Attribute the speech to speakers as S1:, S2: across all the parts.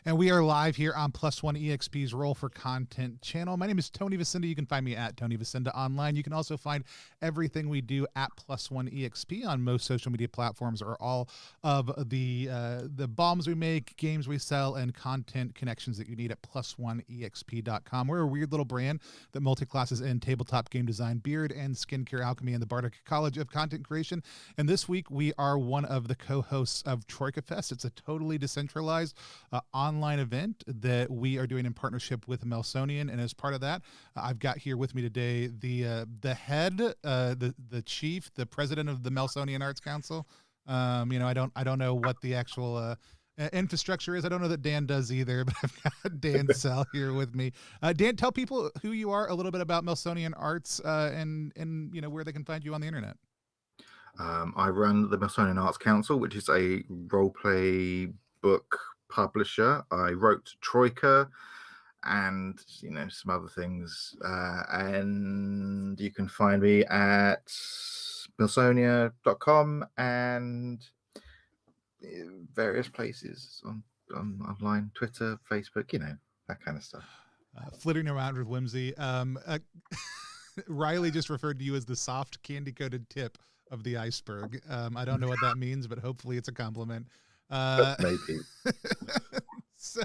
S1: And we are live here on Plus One EXP's Roll for Content channel. My name is Tony Vicinda. You can find me at Tony Vicinda online. You can also find everything we do at Plus One EXP on most social media platforms, or all of the bombs we make, games we sell, and content connections that you need at plus1exp.com. We're a weird little brand that multi-classes in tabletop game design, beard and skincare, alchemy, and the Bardic College of Content Creation. And this week we are one of the co-hosts of Troika Fest. It's a totally decentralized online event that we are doing in partnership with Melsonian, and as part of that, I've got here with me today the head, the chief, the president of the Melsonian Arts Council. I don't know what the actual infrastructure is. I don't know that Dan does either, but I've got Dan Sell here with me. Dan, tell people who you are, a little bit about Melsonian Arts, and where they can find you on the internet.
S2: I run the Melsonian Arts Council, which is a role-play book publisher. I wrote Troika and some other things, and you can find me at melsonia.com and various places on online, Twitter, Facebook, that kind of stuff.
S1: Flitting around with whimsy. Riley just referred to you as the soft candy-coated tip of the iceberg. I don't know what that means, but hopefully it's a compliment.
S2: Maybe.
S1: So,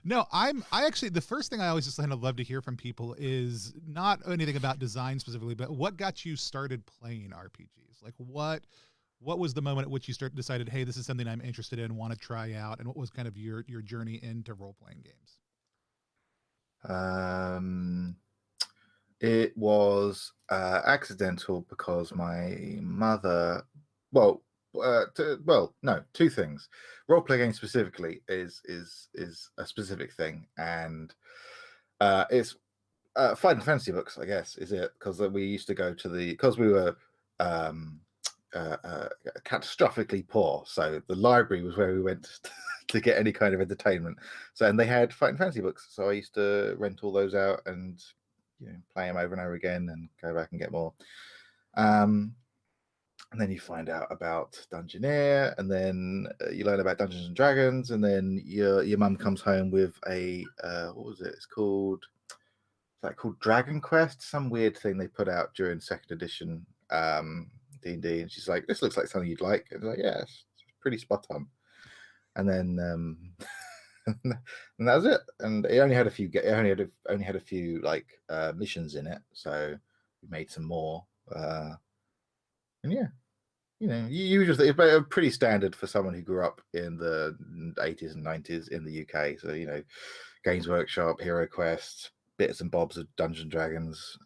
S1: no, I actually, the first thing I always just kind of love to hear from people is not anything about design specifically, but what got you started playing RPGs? Like what was the moment at which you decided, hey, this is something I'm interested in, want to try out, and what was kind of your journey into role-playing games?
S2: It was accidental because my mother, two things. Role-play games specifically is a specific thing, and it's Final Fantasy books, I guess, is it? Because we used to go to because we were catastrophically poor, so the library was where we went to get any kind of entertainment. So, and they had Final Fantasy books, so I used to rent all those out and play them over and over again and go back and get more. And then you find out about Dungeoneer, and then you learn about Dungeons and Dragons, and then your mum comes home with a what was it? It's called Dragon Quest, some weird thing they put out during second edition D&D, and she's like, "This looks like something you'd like." And I'm like, "Yeah, it's pretty spot on." And then and that was it. And it only had a few. It only had a few missions in it, so we made some more. And yeah, you just, it's pretty standard for someone who grew up in the 80s and 90s in the UK. So Games Workshop, Hero Quest, bits and bobs of Dungeons and Dragons,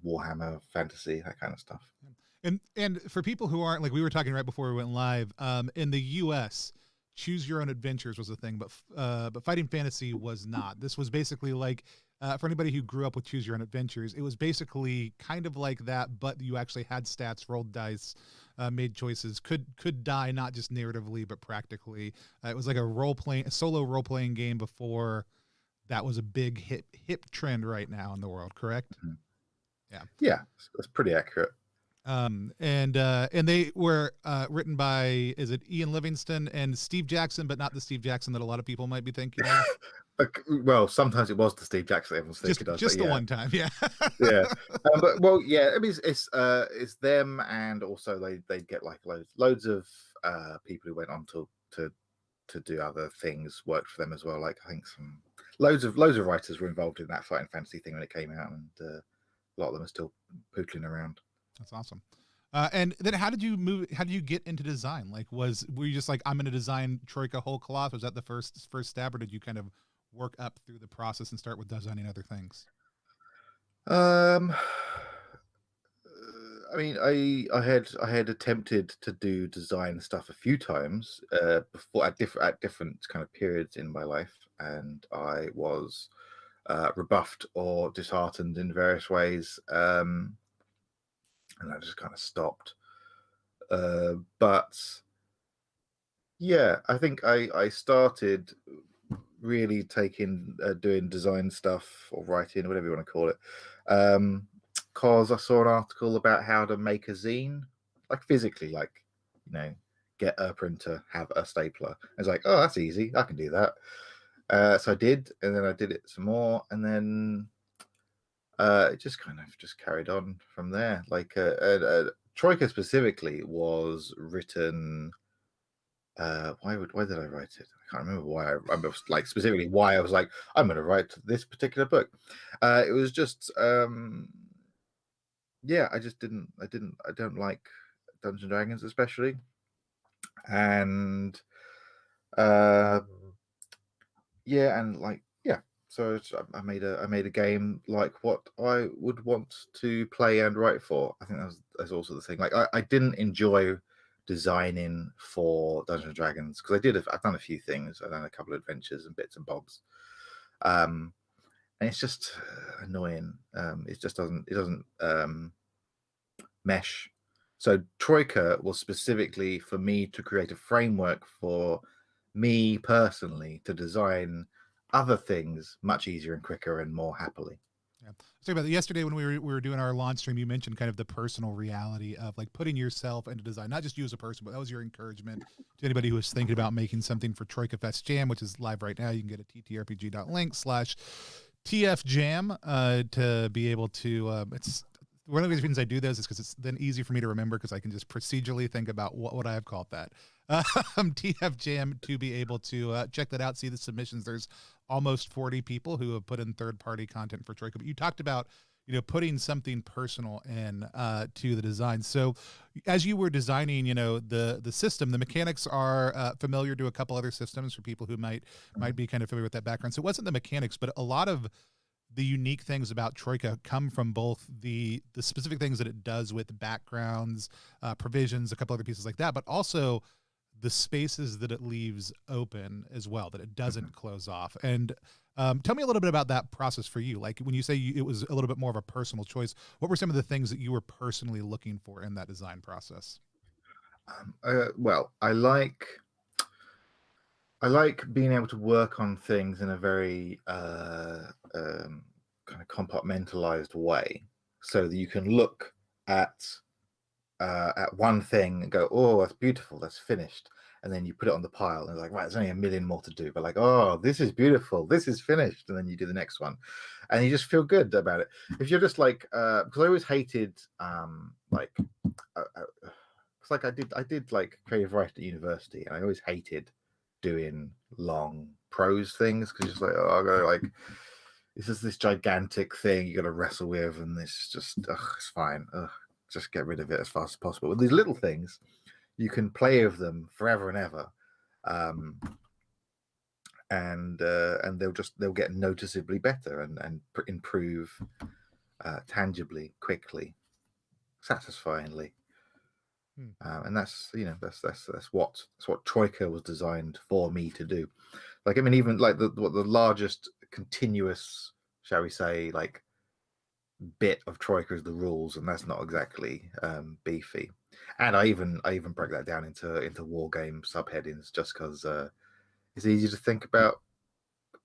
S2: Warhammer, fantasy, that kind of stuff.
S1: And for people who aren't, like we were talking right before we went live, in the US, choose your own adventures was a thing, but fighting fantasy was not. This was basically like, for anybody who grew up with choose your own adventures, it was basically kind of like that, but you actually had stats, rolled dice, made choices, could die not just narratively but practically. It was like a solo role playing game before that was a big hip trend right now in the world. Correct?
S2: Mm-hmm. Yeah, that's pretty accurate.
S1: And they were written by, is it Ian Livingston and Steve Jackson, but not the Steve Jackson that a lot of people might be thinking of?
S2: Well, sometimes it was the Steve Jackson everyone's thinking of.
S1: Just the one time, yeah.
S2: Yeah. I mean, it's them, and also they get like loads of people who went on to do other things worked for them as well. Like I think loads of writers were involved in that Fighting Fantasy thing when it came out, and a lot of them are still pootling around.
S1: That's awesome. And then how did you get into design? Like, were you just like, I'm going to design Troika whole cloth? Was that the first stab, or did you kind of work up through the process and start with designing other things?
S2: I mean, I had attempted to do design stuff a few times before at different kind of periods in my life, and I was rebuffed or disheartened in various ways. And I just kind of stopped. But yeah, I think I started really doing design stuff or writing, whatever you want to call it, because I saw an article about how to make a zine, like physically, like get a printer, have a stapler. It's like, oh, that's easy. I can do that. So I did, and then I did it some more, and then it just kind of just carried on from there. Like Troika specifically was written. Why did I write it? I can't remember why. I was like specifically why I was like, I'm going to write this particular book. It was just yeah, I don't like Dungeons and Dragons especially, and yeah, and like yeah. So I made a game like what I would want to play and write for. I think that's also the thing. Like I didn't enjoy designing for Dungeons and Dragons because I've done a few things. I've done a couple of adventures and bits and bobs, and it's just annoying. It just doesn't mesh. So Troika was specifically for me to create a framework for me personally to design other things much easier and quicker and more happily.
S1: Yeah. Talking about that yesterday when we were doing our launch stream, you mentioned kind of the personal reality of like putting yourself into design, not just you as a person, but that was your encouragement to anybody who was thinking about making something for Troika Fest Jam, which is live right now. You can get at ttrpg.link/TFJam to be able to, it's one of the reasons I do this is because it's then easy for me to remember because I can just procedurally think about what would I have called that. TF Jam to be able to check that out, see the submissions. There's almost 40 people who have put in third-party content for Troika. But you talked about, putting something personal in to the design. So as you were designing, the system, the mechanics are familiar to a couple other systems for people who might be kind of familiar with that background. So it wasn't the mechanics, but a lot of the unique things about Troika come from both the specific things that it does with backgrounds, provisions, a couple other pieces like that, but also the spaces that it leaves open as well, that it doesn't close off. And tell me a little bit about that process for you. Like when you say it was a little bit more of a personal choice, what were some of the things that you were personally looking for in that design process?
S2: Well, I like being able to work on things in a very kind of compartmentalized way, so that you can look at one thing and go, oh, that's beautiful, that's finished, and then you put it on the pile and it's like, right, there's only a million more to do, but like, oh, this is beautiful, this is finished, and then you do the next one and you just feel good about it. If you're just like because I always hated like it's like I did like creative writing at university, and I always hated doing long prose things because it's just like, oh, I go like, this is this gigantic thing you got to wrestle with, and it's just it's fine. Just get rid of it as fast as possible. With these little things, you can play with them forever and ever, and they'll get noticeably better and improve tangibly, quickly, satisfyingly. And that's what Troika was designed for me to do. Like, I mean, even like the largest continuous, shall we say, like bit of Troika is the rules, and that's not exactly beefy. And I even break that down into war game subheadings just because it's easy to think about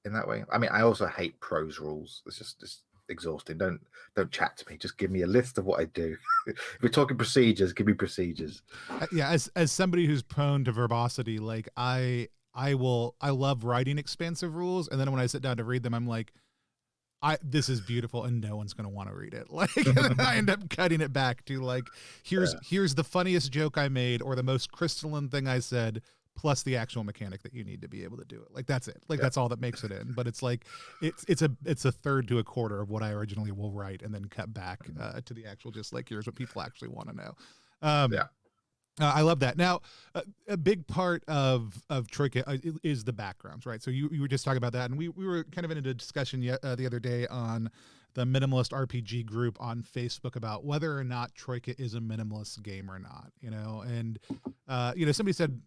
S2: in that way. I mean, I also hate prose rules. It's just exhausting. Don't chat to me. Just give me a list of what I do. If we're talking procedures, give me procedures.
S1: Yeah, as somebody who's prone to verbosity, like I love writing expansive rules, and then when I sit down to read them, I'm like, this is beautiful and no one's going to want to read it. Like I end up cutting it back to like, here's the funniest joke I made or the most crystalline thing I said, plus the actual mechanic that you need to be able to do it. Like, that's it. Like, that's all that makes it in. But it's like, it's a third to a quarter of what I originally will write and then cut back to the actual, just like, here's what people actually want to know. I love that. Now, a big part of Troika is the backgrounds, right? So you were just talking about that, and we were kind of in a discussion the other day on the Minimalist RPG group on Facebook about whether or not Troika is a minimalist game or not, and somebody said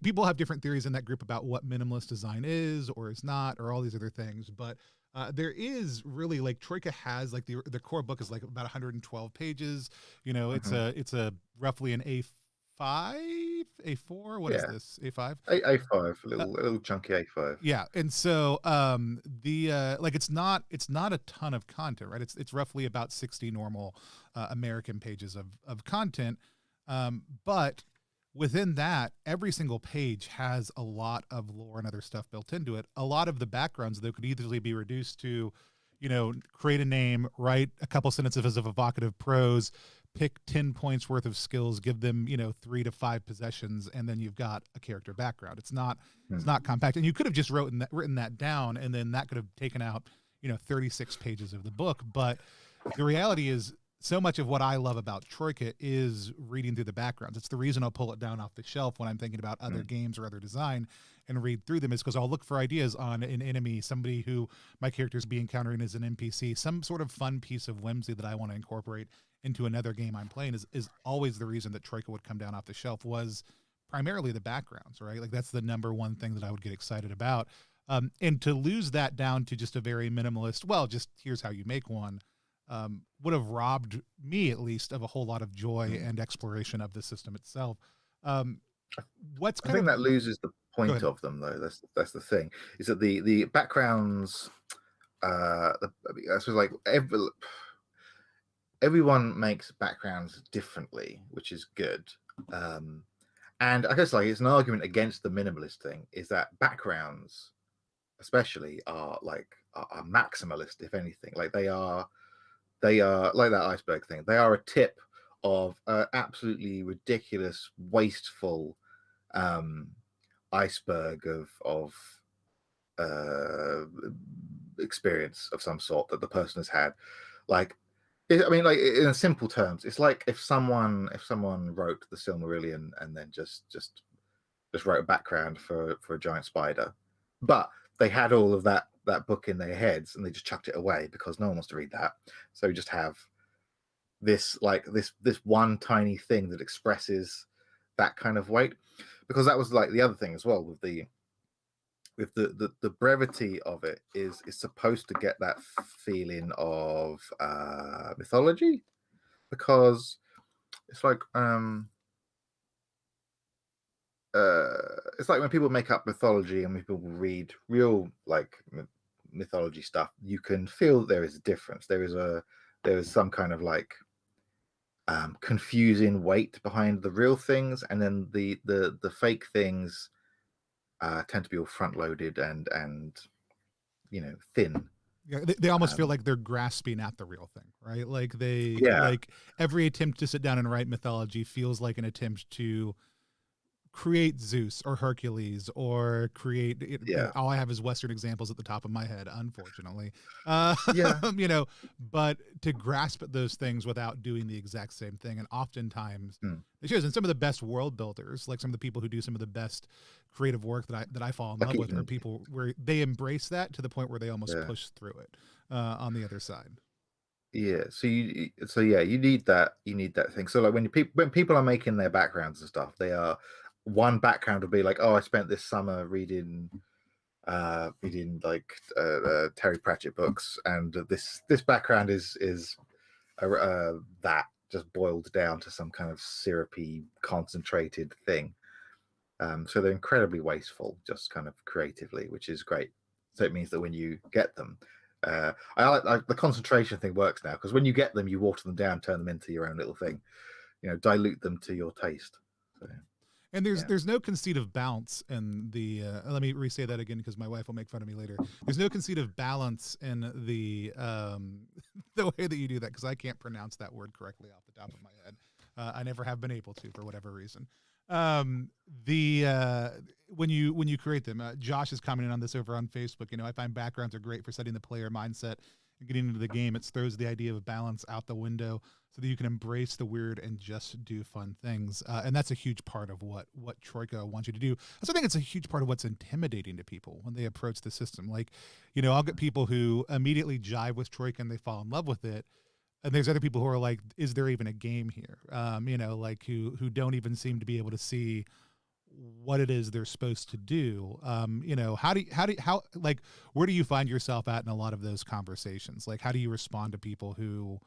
S1: people have different theories in that group about what minimalist design is or is not, or all these other things, but there is really, like, Troika has, like, the core book is like about 112 pages. It's a roughly an A4. What is this? A5?
S2: A5, a little chunky A5.
S1: Yeah. And so like, it's not a ton of content, right? It's roughly about 60 normal American pages of content. But within that, every single page has a lot of lore and other stuff built into it. A lot of the backgrounds, though, could easily be reduced to, create a name, write a couple sentences of evocative prose, pick 10 points worth of skills, give them, 3 to 5 possessions, and then you've got a character background. It's not compact. And you could have just written that down, and then that could have taken out, 36 pages of the book. But the reality is, so much of what I love about Troika is reading through the backgrounds. It's the reason I'll pull it down off the shelf when I'm thinking about other games or other design and read through them, is because I'll look for ideas on an enemy, somebody who my character's be encountering as an NPC, some sort of fun piece of whimsy that I want to incorporate into another game I'm playing is always the reason that Troika would come down off the shelf, was primarily the backgrounds, right? Like that's the number one thing that I would get excited about. And to lose that down to just a very minimalist, well, just here's how you make one, would have robbed me, at least, of a whole lot of joy and exploration of the system itself.
S2: I think that loses the point of them, though. That's the thing, is that the backgrounds, I suppose, like everyone makes backgrounds differently, which is good. And I guess like it's an argument against the minimalist thing, is that backgrounds especially are maximalist, if anything. Like they are like that iceberg thing. They are a tip of absolutely ridiculous, wasteful iceberg of experience of some sort that the person has had. Like, I mean, like in simple terms, it's like if someone wrote the Silmarillion and then just wrote a background for a giant spider, but they had all of that book in their heads and they just chucked it away because no one wants to read that. So you just have this one tiny thing that expresses that kind of weight, because that was like the other thing as well with the brevity of it is supposed to get that feeling of mythology, because it's like it's like when people make up mythology and when people read real like mythology stuff, you can feel there is a difference. There is some kind of like confusing weight behind the real things, and then the fake things tend to be all front loaded and thin.
S1: Yeah, they almost feel like they're grasping at the real thing, right? Like like every attempt to sit down and write mythology feels like an attempt to create Zeus or Hercules or create all I have is Western examples at the top of my head, unfortunately. But to grasp at those things without doing the exact same thing. And oftentimes it shows in some of the best world builders, like some of the people who do some of the best creative work that I fall in love with, are people where they embrace that to the point where they almost push through it on the other side.
S2: So you need that thing. So like when people are making their backgrounds and stuff, they are, one background will be like, oh, I spent this summer reading like Terry Pratchett books, and this background is that just boiled down to some kind of syrupy concentrated thing. So they're incredibly wasteful, just kind of creatively, which is great. So it means that when you get them, I like the concentration thing works now, because when you get them, you water them down, turn them into your own little thing, dilute them to your taste. So,
S1: and there's no conceit of balance in the let me re-say that again because my wife will make fun of me later. There's no conceit of balance in the the way that you do that, because I can't pronounce that word correctly off the top of my head. I never have been able to, for whatever reason. When you create them, Josh is commenting on this over on Facebook. I find backgrounds are great for setting the player mindset and getting into the game. It throws the idea of balance out the window so that you can embrace the weird and just do fun things. And that's a huge part of what Troika wants you to do. I also think it's a huge part of what's intimidating to people when they approach the system. Like, I'll get people who immediately jive with Troika and they fall in love with it. And there's other people who are like, is there even a game here? Like who don't even seem to be able to see what it is they're supposed to do. Where do you find yourself at in a lot of those conversations? Like, how do you respond to people who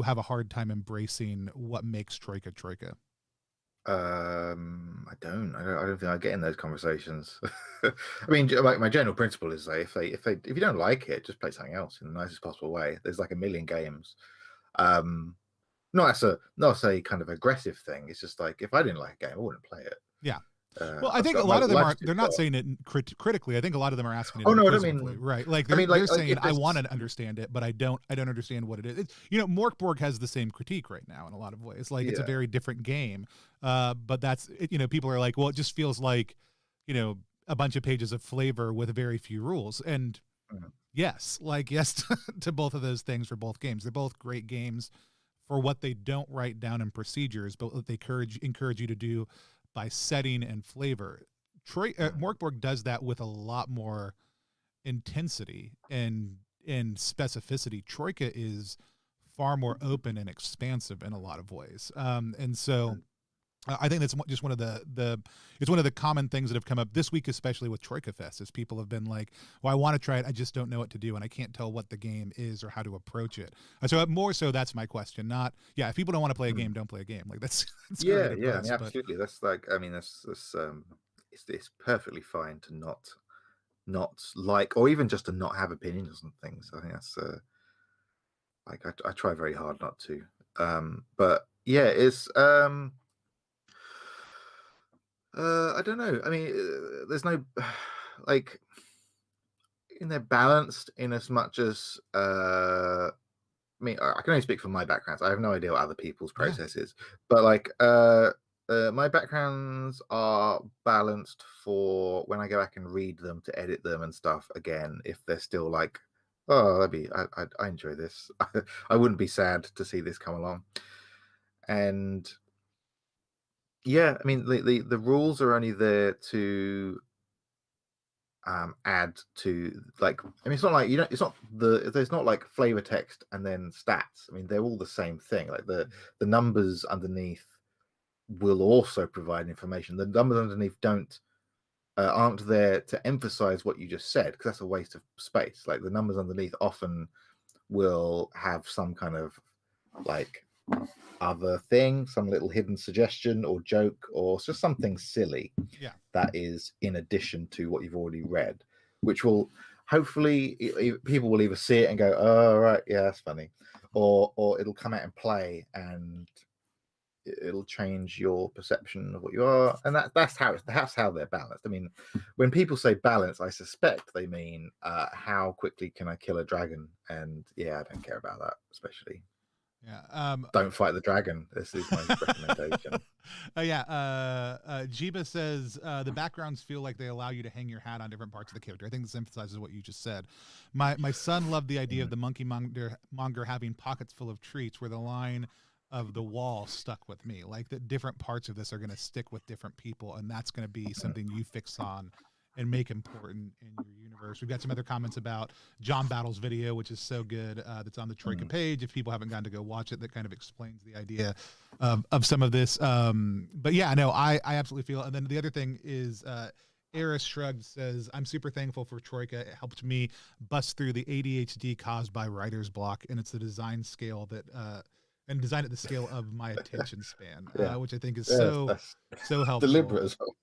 S1: have a hard time embracing what makes Troika Troika?
S2: I don't think I get in those conversations. I mean, like my general principle is that if you don't like it, just play something else in the nicest possible way. There's like a million games. not as a kind of aggressive thing. It's just like, if I didn't like a game, I wouldn't play it.
S1: Yeah. Well, I
S2: I've
S1: think a
S2: got my
S1: lot of them
S2: life's
S1: are,
S2: too
S1: they're not
S2: short.
S1: saying it critically. I think a lot of them are asking it
S2: Oh no, I don't
S1: inquisitively,
S2: mean.
S1: right? Like
S2: I mean,
S1: they're
S2: like
S1: saying,
S2: if
S1: I
S2: there's.
S1: want to understand it, but I don't understand what it is. You know, Morkborg has the same critique right now in a lot of ways. Like it's a
S2: Yeah.
S1: very different game. But that's, you know, people are like, well, it just feels like, you know, a bunch of pages of flavor with very few rules. And
S2: Mhm.
S1: yes, like yes to both of those things for both games. They're both great games for what they don't write down in procedures, but what they encourage you to do by setting and flavor. Morkborg does that with a lot more intensity and specificity. Troika is far more open and expansive in a lot of ways, and so I think that's just one of the it's one of the common things that have come up this week, especially with Troika Fest, is people have been like, well, I want to try it, I just don't know what to do, and I can't tell what the game is or how to approach it. So more so, that's my question. Not, yeah, if people don't want to play a game, don't play a game. Like that's great
S2: Yeah, yeah. I
S1: advice,
S2: mean,
S1: but
S2: absolutely. That's like, I mean, that's it's perfectly fine to not like, or even just to not have opinions on things. I think that's like I try very hard not to. But yeah, it's I don't know. I mean, there's no like, in they're balanced in as much as I mean, I can only speak from my backgrounds. I have no idea what other people's
S1: yeah,
S2: processes, but like my backgrounds are balanced for when I go back and read them to edit them and stuff again. If they're still like, oh, I enjoy this. I wouldn't be sad to see this come along. And yeah, I mean, the rules are only there to add to, like, I mean, it's not like, you know, it's not there's not like flavor text and then stats. I mean, they're all the same thing. Like the numbers underneath will also provide information. The numbers underneath don't aren't there to emphasize what you just said, because that's a waste of space. Like the numbers underneath often will have some kind of like other thing, some little hidden suggestion or joke, or just something silly
S1: yeah,
S2: that is in addition to what you've already read, which will hopefully people will either see it and go, oh right, yeah, that's funny, or it'll come out and play and it'll change your perception of what you are. And that's how they're balanced. I mean, when people say balance, I suspect they mean how quickly can I kill a dragon, and yeah, I don't care about that, especially.
S1: yeah.
S2: Don't fight the dragon. This is my recommendation.
S1: Jiba says the backgrounds feel like they allow you to hang your hat on different parts of the character. I think this emphasizes what you just said. My son loved the idea of the monkey monger having pockets full of treats, where the line of the wall stuck with me. Like that different parts of this are going to stick with different people, and that's going to be something you fix on and make important in your universe. We've got some other comments about John Battle's video, which is so good. That's on the Troika page. If people haven't gotten to go watch it, that kind of explains the idea of some of this. But yeah, no, I absolutely feel. And then the other thing is, Eris Shrugged says, I'm super thankful for Troika. It helped me bust through the ADHD caused by writer's block, and it's the design scale that and design at the scale of my attention span,
S2: Yeah.
S1: which I think is
S2: Yeah,
S1: so
S2: that's
S1: helpful.
S2: deliberate as well.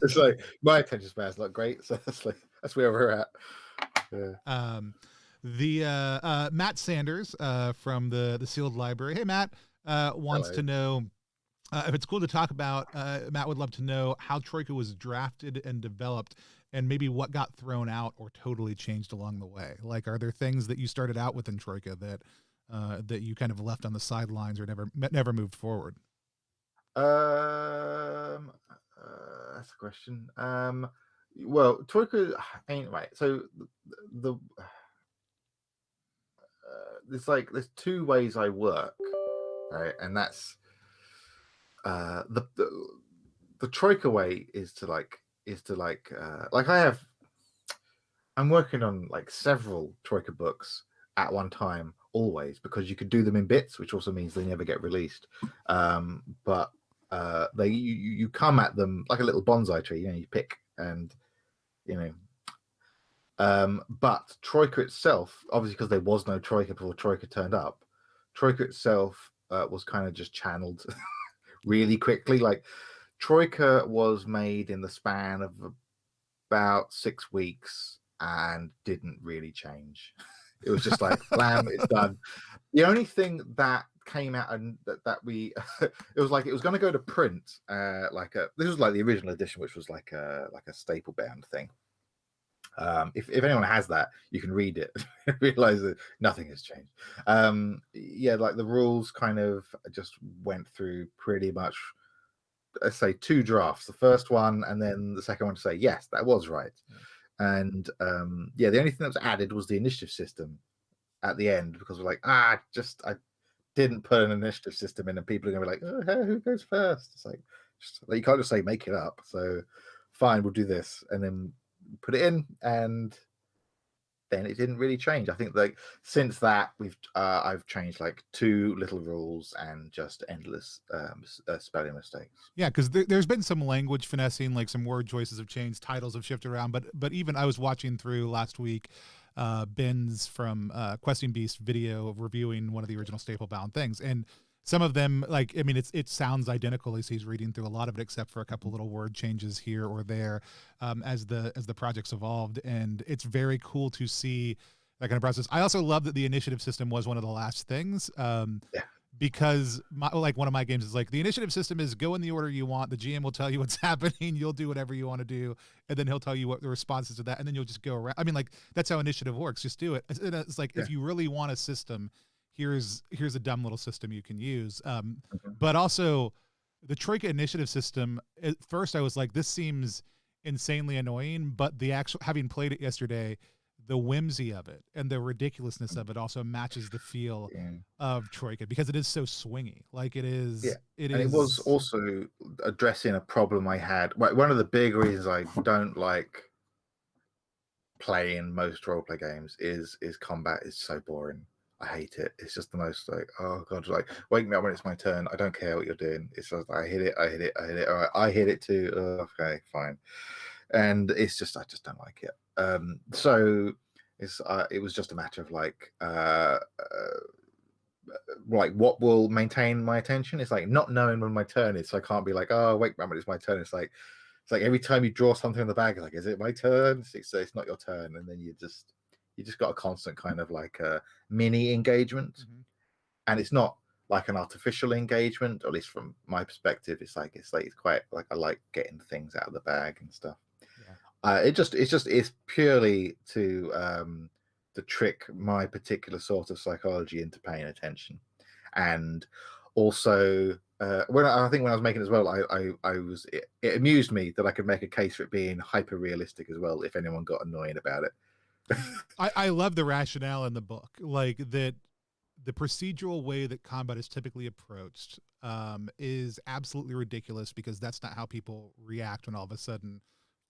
S2: It's like my attention span's not great, so that's where we're at. Yeah.
S1: The Matt Sanders from the Sealed Library. Hey, Matt wants
S2: Hello.
S1: to know if it's cool to talk about. Matt would love to know how Troika was drafted and developed, and maybe what got thrown out or totally changed along the way. Like, are there things that you started out with in Troika that you kind of left on the sidelines or never moved forward?
S2: That's a question. Well, Troika ain't right. So the there's like there's two ways I work, right? And that's the Troika way is to I'm working on like several Troika books at one time, always, because you could do them in bits, which also means they never get released. But you come at them like a little bonsai tree, you know, you pick and you know. But Troika itself, obviously, because there was no Troika before Troika turned up, Troika itself was kind of just channeled really quickly. Like Troika was made in the span of about 6 weeks and didn't really change. It was just like blam, it's done. The only thing that came out and that we it was like it was going to go to print, this was like the original edition, which was like a staple bound thing. If anyone has that, you can read it and realize that nothing has changed. Yeah, like the rules kind of just went through pretty much, let's say, 2 drafts. The first one and then the second one to say yes, that was right. And yeah, the only thing that was added was the initiative system at the end, because we're like, I didn't put an initiative system in, and people are gonna be like, oh, hey, who goes first? It's like, you can't just say make it up. So fine, we'll do this, and then put it in, and then it didn't really change. I think like since that I've changed like 2 little rules and just endless spelling mistakes.
S1: Yeah, because there's been some language finessing, like some word choices have changed, titles have shifted around, but even I was watching through last week Ben's from Questing Beast video reviewing one of the original staple bound things, and some of them, like, I mean, it sounds identical as he's reading through a lot of it, except for a couple little word changes here or there as the project's evolved, and it's very cool to see that kind of process. I also love that the initiative system was one of the last things.
S2: Yeah.
S1: Because like one of my games is like the initiative system is go in the order you want. The GM will tell you what's happening. You'll do whatever you want to do, and then he'll tell you what the response is to that, and then you'll just go around. I mean, like that's how initiative works. Just do it. It's like if you really want a system, here's a dumb little system you can use. But also the Troika initiative system. At first, I was like, this seems insanely annoying, but the actual having played it yesterday, the whimsy of it and the ridiculousness of it also matches the feel of Troika, because it is so swingy. Like it is.
S2: Yeah. It was also addressing a problem I had. One of the big reasons I don't like playing most roleplay games is combat is so boring. I hate it. It's just the most like, oh god, like wake me up when it's my turn. I don't care what you're doing. It's just I hit it. All right, I hit it too. Okay, fine. And it's just I just don't like it. So it was just a matter of like what will maintain my attention. It's like not knowing when my turn is, so I can't be like, oh wait, when it's my turn. It's like every time you draw something in the bag, like, is it my turn? So it's not your turn, and then you just got a constant kind of like a mini engagement, and it's not like an artificial engagement, or at least from my perspective. It's quite like I like getting things out of the bag and stuff. It's purely to trick my particular sort of psychology into paying attention, and also when I was making it as well, it amused me that I could make a case for it being hyper realistic as well, if anyone got annoying about it.
S1: I love the rationale in the book, like that the procedural way that combat is typically approached is absolutely ridiculous, because that's not how people react when all of a sudden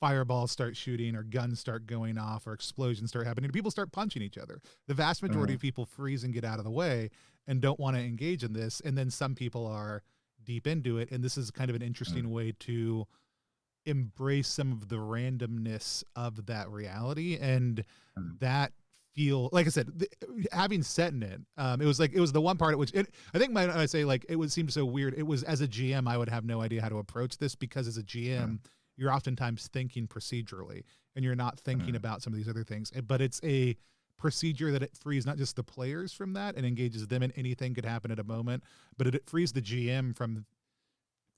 S1: fireballs start shooting or guns start going off or explosions start happening. People start punching each other. The vast majority of people freeze and get out of the way and don't want to engage in this. And then some people are deep into it. And this is kind of an interesting way to embrace some of the randomness of that reality. And that feel, like I said, having set in it, it was the one part at which I think when I say like, it would seem so weird. It was, as a GM, I would have no idea how to approach this, because as a GM, you're oftentimes thinking procedurally and you're not thinking about some of these other things, but it's a procedure that it frees not just the players from that and engages them in anything could happen at a moment, but it frees the GM from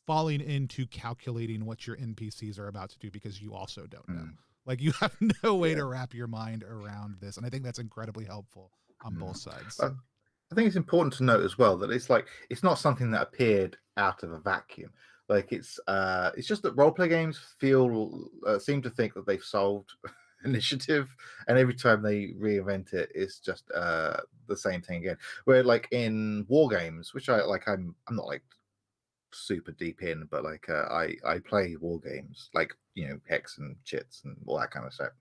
S1: falling into calculating what your NPCs are about to do, because you also don't know. Like you have no way to wrap your mind around this. And I think that's incredibly helpful on both sides.
S2: I think it's important to note as well that it's not something that appeared out of a vacuum. Like it's just that roleplay games seem to think that they've solved initiative, and every time they reinvent it, it's just the same thing again. Where like in war games, which I'm not like super deep in, but like I play war games, like Hex and Chits and all that kind of stuff.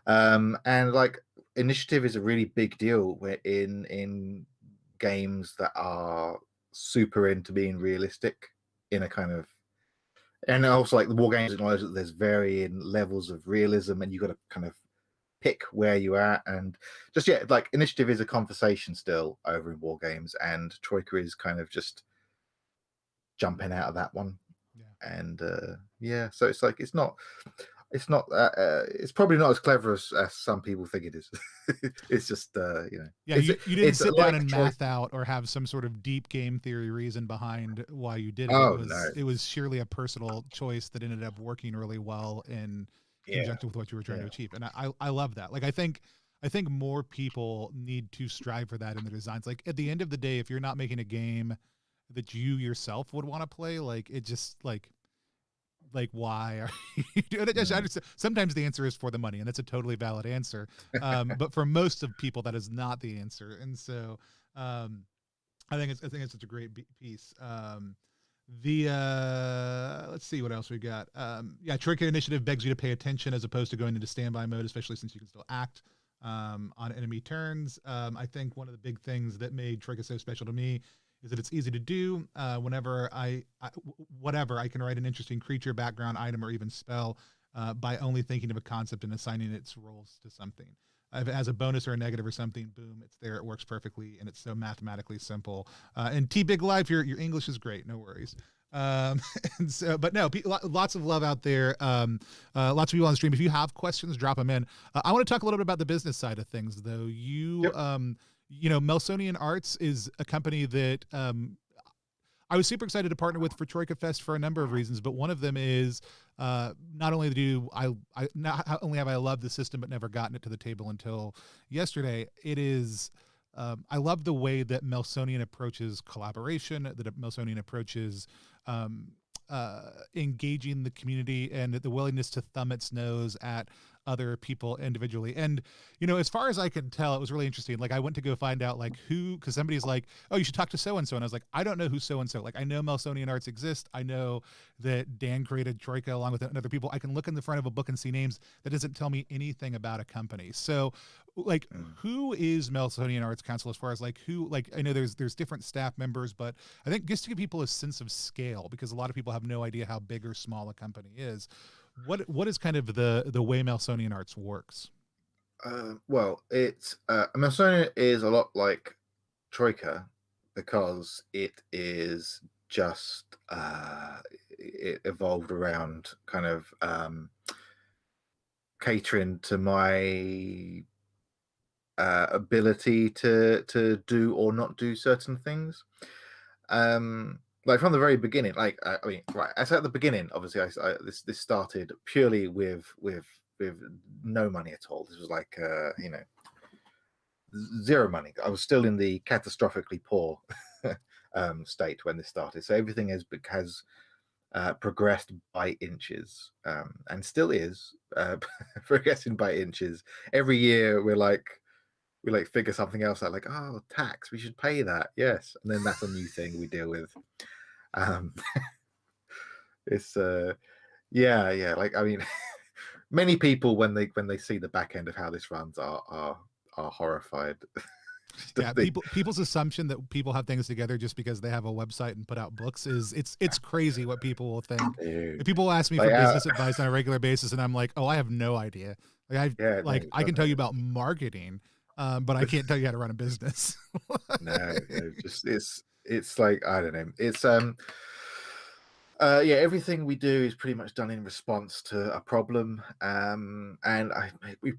S2: And like initiative is a really big deal where in games that are super into being realistic in a kind of, and also like the war games acknowledge that there's varying levels of realism, and you got to kind of pick where you are, and just like initiative is a conversation still over in war games, and Troika is kind of just jumping out of that one. And so it's like it's not, it's not. It's probably not as clever as some people think it is. It's just
S1: Yeah,
S2: it's
S1: you didn't
S2: it's
S1: sit down
S2: like
S1: and
S2: choice.
S1: math out or have some sort of deep game theory reason behind why you did it.
S2: Oh no,
S1: It was sheerly a personal choice that ended up working really well in
S2: yeah,
S1: conjunction with what you were trying to
S2: yeah.
S1: achieve. And I love that. Like I think more people need to strive for that in their designs. Like at the end of the day, if you're not making a game that you yourself would want to play, like it just like why are you doing it?
S2: Mm.
S1: Sometimes the answer is for the money, and that's a totally valid answer. But for most of people, that is not the answer. And so um, I think it's such a great piece. The let's see what else we got. Yeah, Troika initiative begs you to pay attention as opposed to going into standby mode, especially since you can still act on enemy turns. I think one of the big things that made Troika so special to me is that it's easy to do. Whatever, I can write an interesting creature, background, item, or even spell by only thinking of a concept and assigning its roles to something. If it has a bonus or a negative or something, boom, it's there. It works perfectly, and it's so mathematically simple. And T Big Life, your English is great. No worries. And so, but no, lots of love out there. Lots of people on the stream. If you have questions, drop them in. I want to talk a little bit about the business side of things, though.
S2: Yep.
S1: Melsonian Arts is a company that I was super excited to partner with for Troika Fest for a number of reasons, but one of them is not only not only have I loved the system but never gotten it to the table until yesterday. It is I love the way that Melsonian approaches collaboration, that Melsonian approaches engaging the community, and the willingness to thumb its nose at other people individually. And as far as I can tell, it was really interesting. Like I went to go find out like who, because somebody's like, oh, you should talk to so and so, and I was like, I don't know who so and so. Like I know Melsonian Arts exist. I know that Dan created Troika along with other people. I can look in the front of a book and see names. That doesn't tell me anything about a company. So like who is Melsonian Arts Council as far as like who, like I know there's different staff members, but I think just to give people a sense of scale, because a lot of people have no idea how big or small a company is. What is kind of the way Melsonian Arts works?
S2: Well, it's Melsonian is a lot like Troika because it is just it evolved around kind of catering to my ability to do or not do certain things. Like from the very beginning, like I mean, right. So at the beginning, obviously, this started purely with no money at all. This was like zero money. I was still in the catastrophically poor state when this started. So everything has progressed by inches, and still is progressing by inches. Every year we like figure something else out, like, oh, tax, we should pay that, yes, and then that's a new thing we deal with. um it's yeah, like I mean, many people when they see the back end of how this runs are horrified.
S1: Yeah, people's assumption that people have things together just because they have a website and put out books is it's crazy what people will think.
S2: Dude,
S1: If people ask me for
S2: like
S1: business advice on a regular basis, and I'm like, oh, I have no idea.
S2: yeah, no,
S1: I can tell you about marketing, but I can't tell you how to run a business.
S2: no, just it's like I don't know. It's yeah, everything we do is pretty much done in response to a problem, and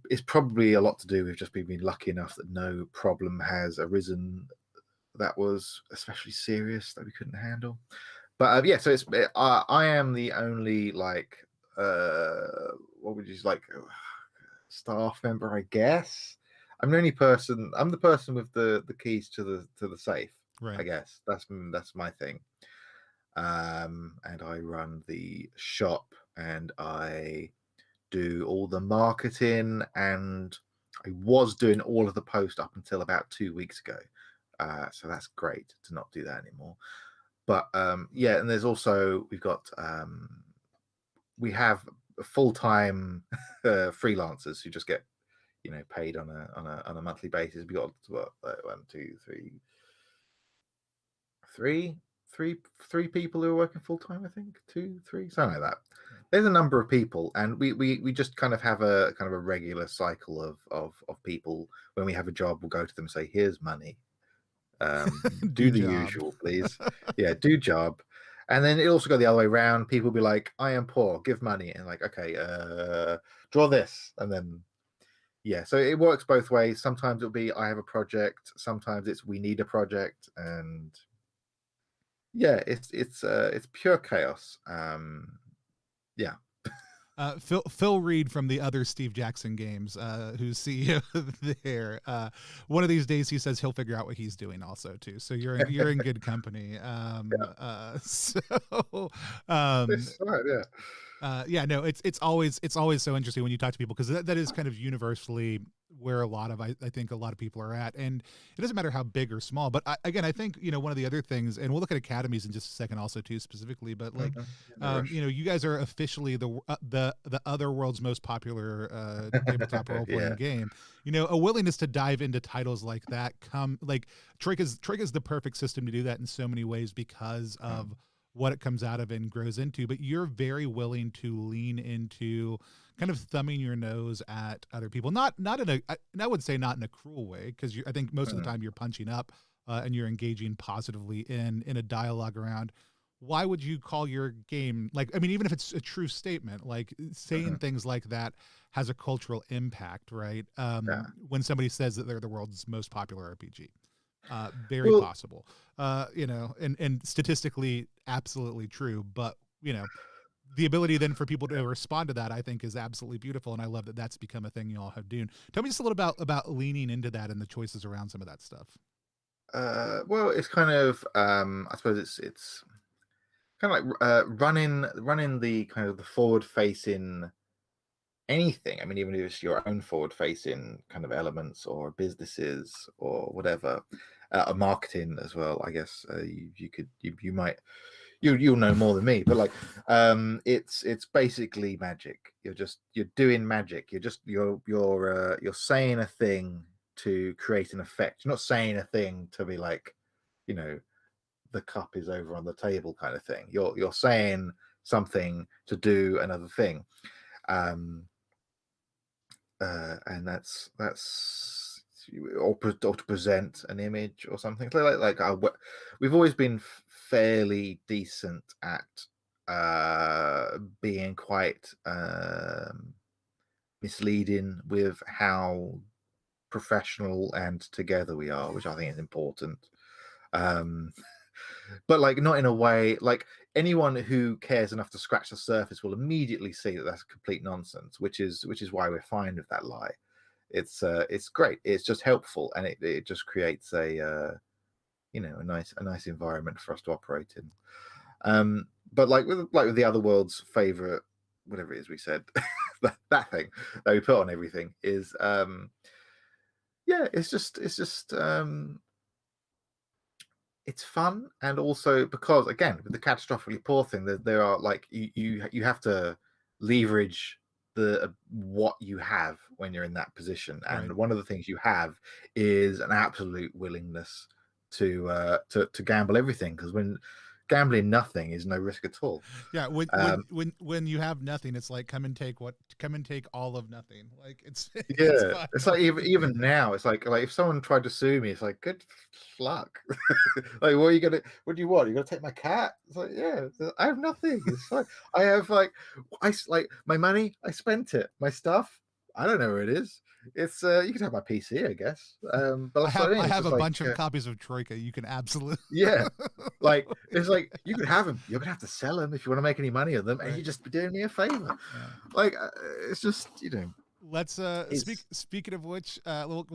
S2: it's probably a lot to do with just being lucky enough that no problem has arisen that was especially serious that we couldn't handle. But yeah, so I am the only like what would you like staff member, I guess. I'm the only person. I'm the person with the keys to the safe.
S1: Right.
S2: I guess that's my thing. And I run the shop, and I do all the marketing, and I was doing all of the post up until about 2 weeks ago. So that's great to not do that anymore. But yeah, and there's also we have full-time freelancers who just get paid on a monthly basis. We got what, one, two, three people who are working full time. I think 2, 3, something like that. There's a number of people, and we just kind of have a regular cycle of people. When we have a job, we'll go to them and say, "Here's money. Do the
S1: job.
S2: usual, please. Yeah, do job." And then it also go the other way around. People be like, I am poor, give money. And like, okay, draw this. And then, yeah. So it works both ways. Sometimes it'll be, I have a project. Sometimes it's, we need a project. And it's pure chaos. Yeah.
S1: Phil Reed from the other Steve Jackson games, who's CEO there. One of these days, he says he'll figure out what he's doing also too. So you're in good company. So
S2: That's right, yeah.
S1: yeah, no, it's always so interesting when you talk to people, because that is kind of universally where a lot of I think a lot of people are at, and it doesn't matter how big or small. But again, I think one of the other things, and we'll look at academies in just a second also too specifically, but like you guys are officially the other world's most popular tabletop role playing game. A willingness to dive into titles like that like Troika's the perfect system to do that in so many ways because of what it comes out of and grows into, but you're very willing to lean into kind of thumbing your nose at other people, not in a, I would say not in a cruel way, because I think most of the time you're punching up and you're engaging positively in a dialogue around why would you call your game, like, I mean, even if it's a true statement, like saying things like that has a cultural impact, right? When somebody says that they're the world's most popular RPG. Very possible, and statistically absolutely true. But, the ability then for people to respond to that, I think, is absolutely beautiful. And I love that that's become a thing you all have doing. Tell me just a little about leaning into that and the choices around some of that stuff.
S2: Well, it's kind of, I suppose it's kind of like running the kind of the forward facing anything. I mean, even if it's your own forward facing kind of elements or businesses or whatever, marketing as well. I guess you might you'll know more than me, but like it's basically magic. You're doing magic. You're saying a thing to create an effect. You're not saying a thing to be like, the cup is over on the table kind of thing. You're saying something to do another thing. And that's or to present an image or something like we've always been fairly decent at being quite misleading with how professional and together we are, which I think is important. But like not in a way like anyone who cares enough to scratch the surface will immediately see that that's complete nonsense, which is why we're fine with that lie. It's great. It's just helpful, and it just creates a nice environment for us to operate in. But like with the other world's favorite, whatever it is we said, that thing that we put on everything is it's just it's fun, and also because again with the catastrophically poor thing, there are like you have to leverage the what you have when you're in that position, and one of the things you have is an absolute willingness to gamble everything, because when gambling nothing is no risk at all.
S1: Yeah, when you have nothing, it's like come and take all of nothing. Like it's
S2: it's like even now, it's like if someone tried to sue me, it's like good luck. Like what do you want? You gonna take my cat? It's like, yeah, I have nothing. It's fine. I have like my money, I spent it. My stuff, I don't know where it is. It's you can have my PC, I guess. But
S1: I have a bunch of copies of Troika. You can absolutely
S2: like it's like you can have them. You're gonna have to sell them if you want to make any money on them, and you're just doing me a favor. Like it's just
S1: Let's speaking of which, we'll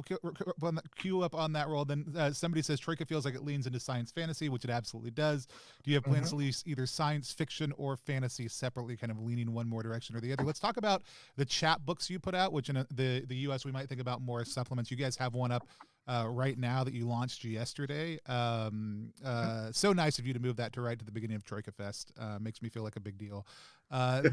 S1: queue up on that roll. Then somebody says Troika feels like it leans into science fantasy, which it absolutely does. Do you have plans to lease either science fiction or fantasy separately, kind of leaning one more direction or the other? Let's talk about the chat books you put out, which in the US we might think about more as supplements. You guys have one up right now that you launched yesterday. So nice of you to move that to right to the beginning of Troika Fest. Makes me feel like a big deal. But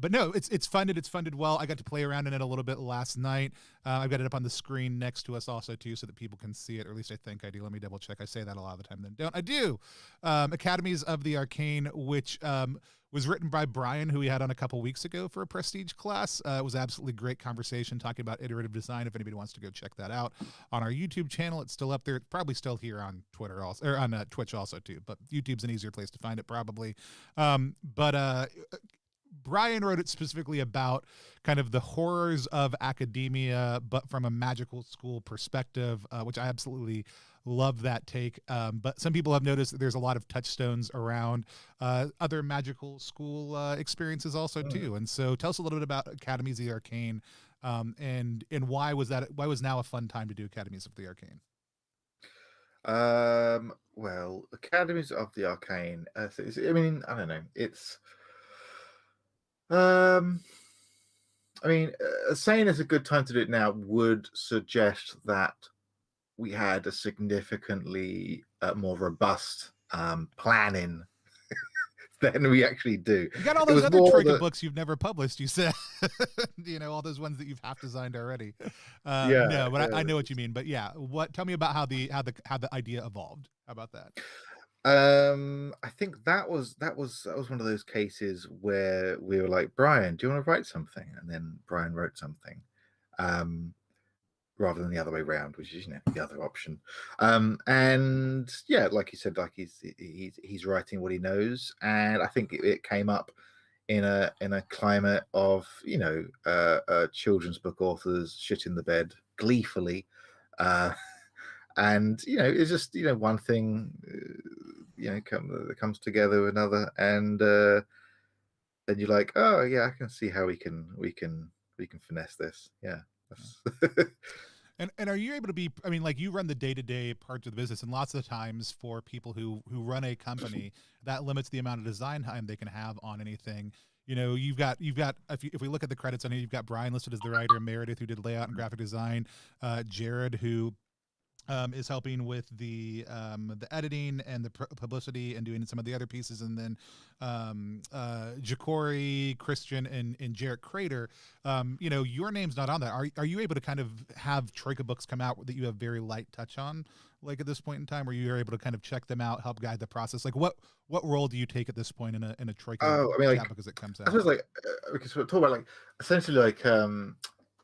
S1: no, it's funded well. I got to play around in it a little bit last night. I've got it up on the screen next to us also too, so that people can see it, or at least I think I do. Let me double check. I say that a lot of the time, then don't. I do. Academies of the Arcane, which was written by Brian, who we had on a couple weeks ago for a prestige class. It was absolutely great conversation talking about iterative design. If anybody wants to go check that out on our YouTube channel, it's still up there. It's probably still here on Twitter also, or on Twitch also too. But YouTube's an easier place to find it probably. But Brian wrote it specifically about kind of the horrors of academia, but from a magical school perspective, which I absolutely love that take. But some people have noticed that there's a lot of touchstones around other magical school experiences also too. And so tell us a little bit about Academies of the Arcane, and why was now a fun time to do Academies of the Arcane?
S2: Well, Academies of the Arcane. I mean, I don't know. It's I mean, saying it's a good time to do it now would suggest that we had a significantly more robust planning than we actually do.
S1: You got all those other Troika books you've never published, you said. All those ones that you've half designed already. No, but I know what you mean. But yeah, tell me about how the idea evolved. How about that?
S2: I think that was one of those cases where we were like, Brian, do you want to write something? And then Brian wrote something. Rather than the other way around, which is the other option. And yeah, like you said, like he's writing what he knows, and I think it came up in a climate of children's book authors shit in the bed gleefully, and it's just one thing comes together with another, and then you're like, oh yeah, I can see how we can finesse this. Yeah.
S1: And are you able to be, I mean, like you run the day-to-day parts of the business, and lots of the times for people who run a company, that limits the amount of design time they can have on anything. You've got if we look at the credits on here, you've got Brian listed as the writer, Meredith, who did layout and graphic design, Jared, who is helping with the editing and the publicity and doing some of the other pieces, and then Jacori, Christian, and Jarrett Crater. Your name's not on that. Are you able to kind of have Troika books come out that you have very light touch on, like at this point in time, where you are able to kind of check them out, help guide the process? Like what role do you take at this point in a Troika book as it comes out?
S2: I suppose because we're talking about essentially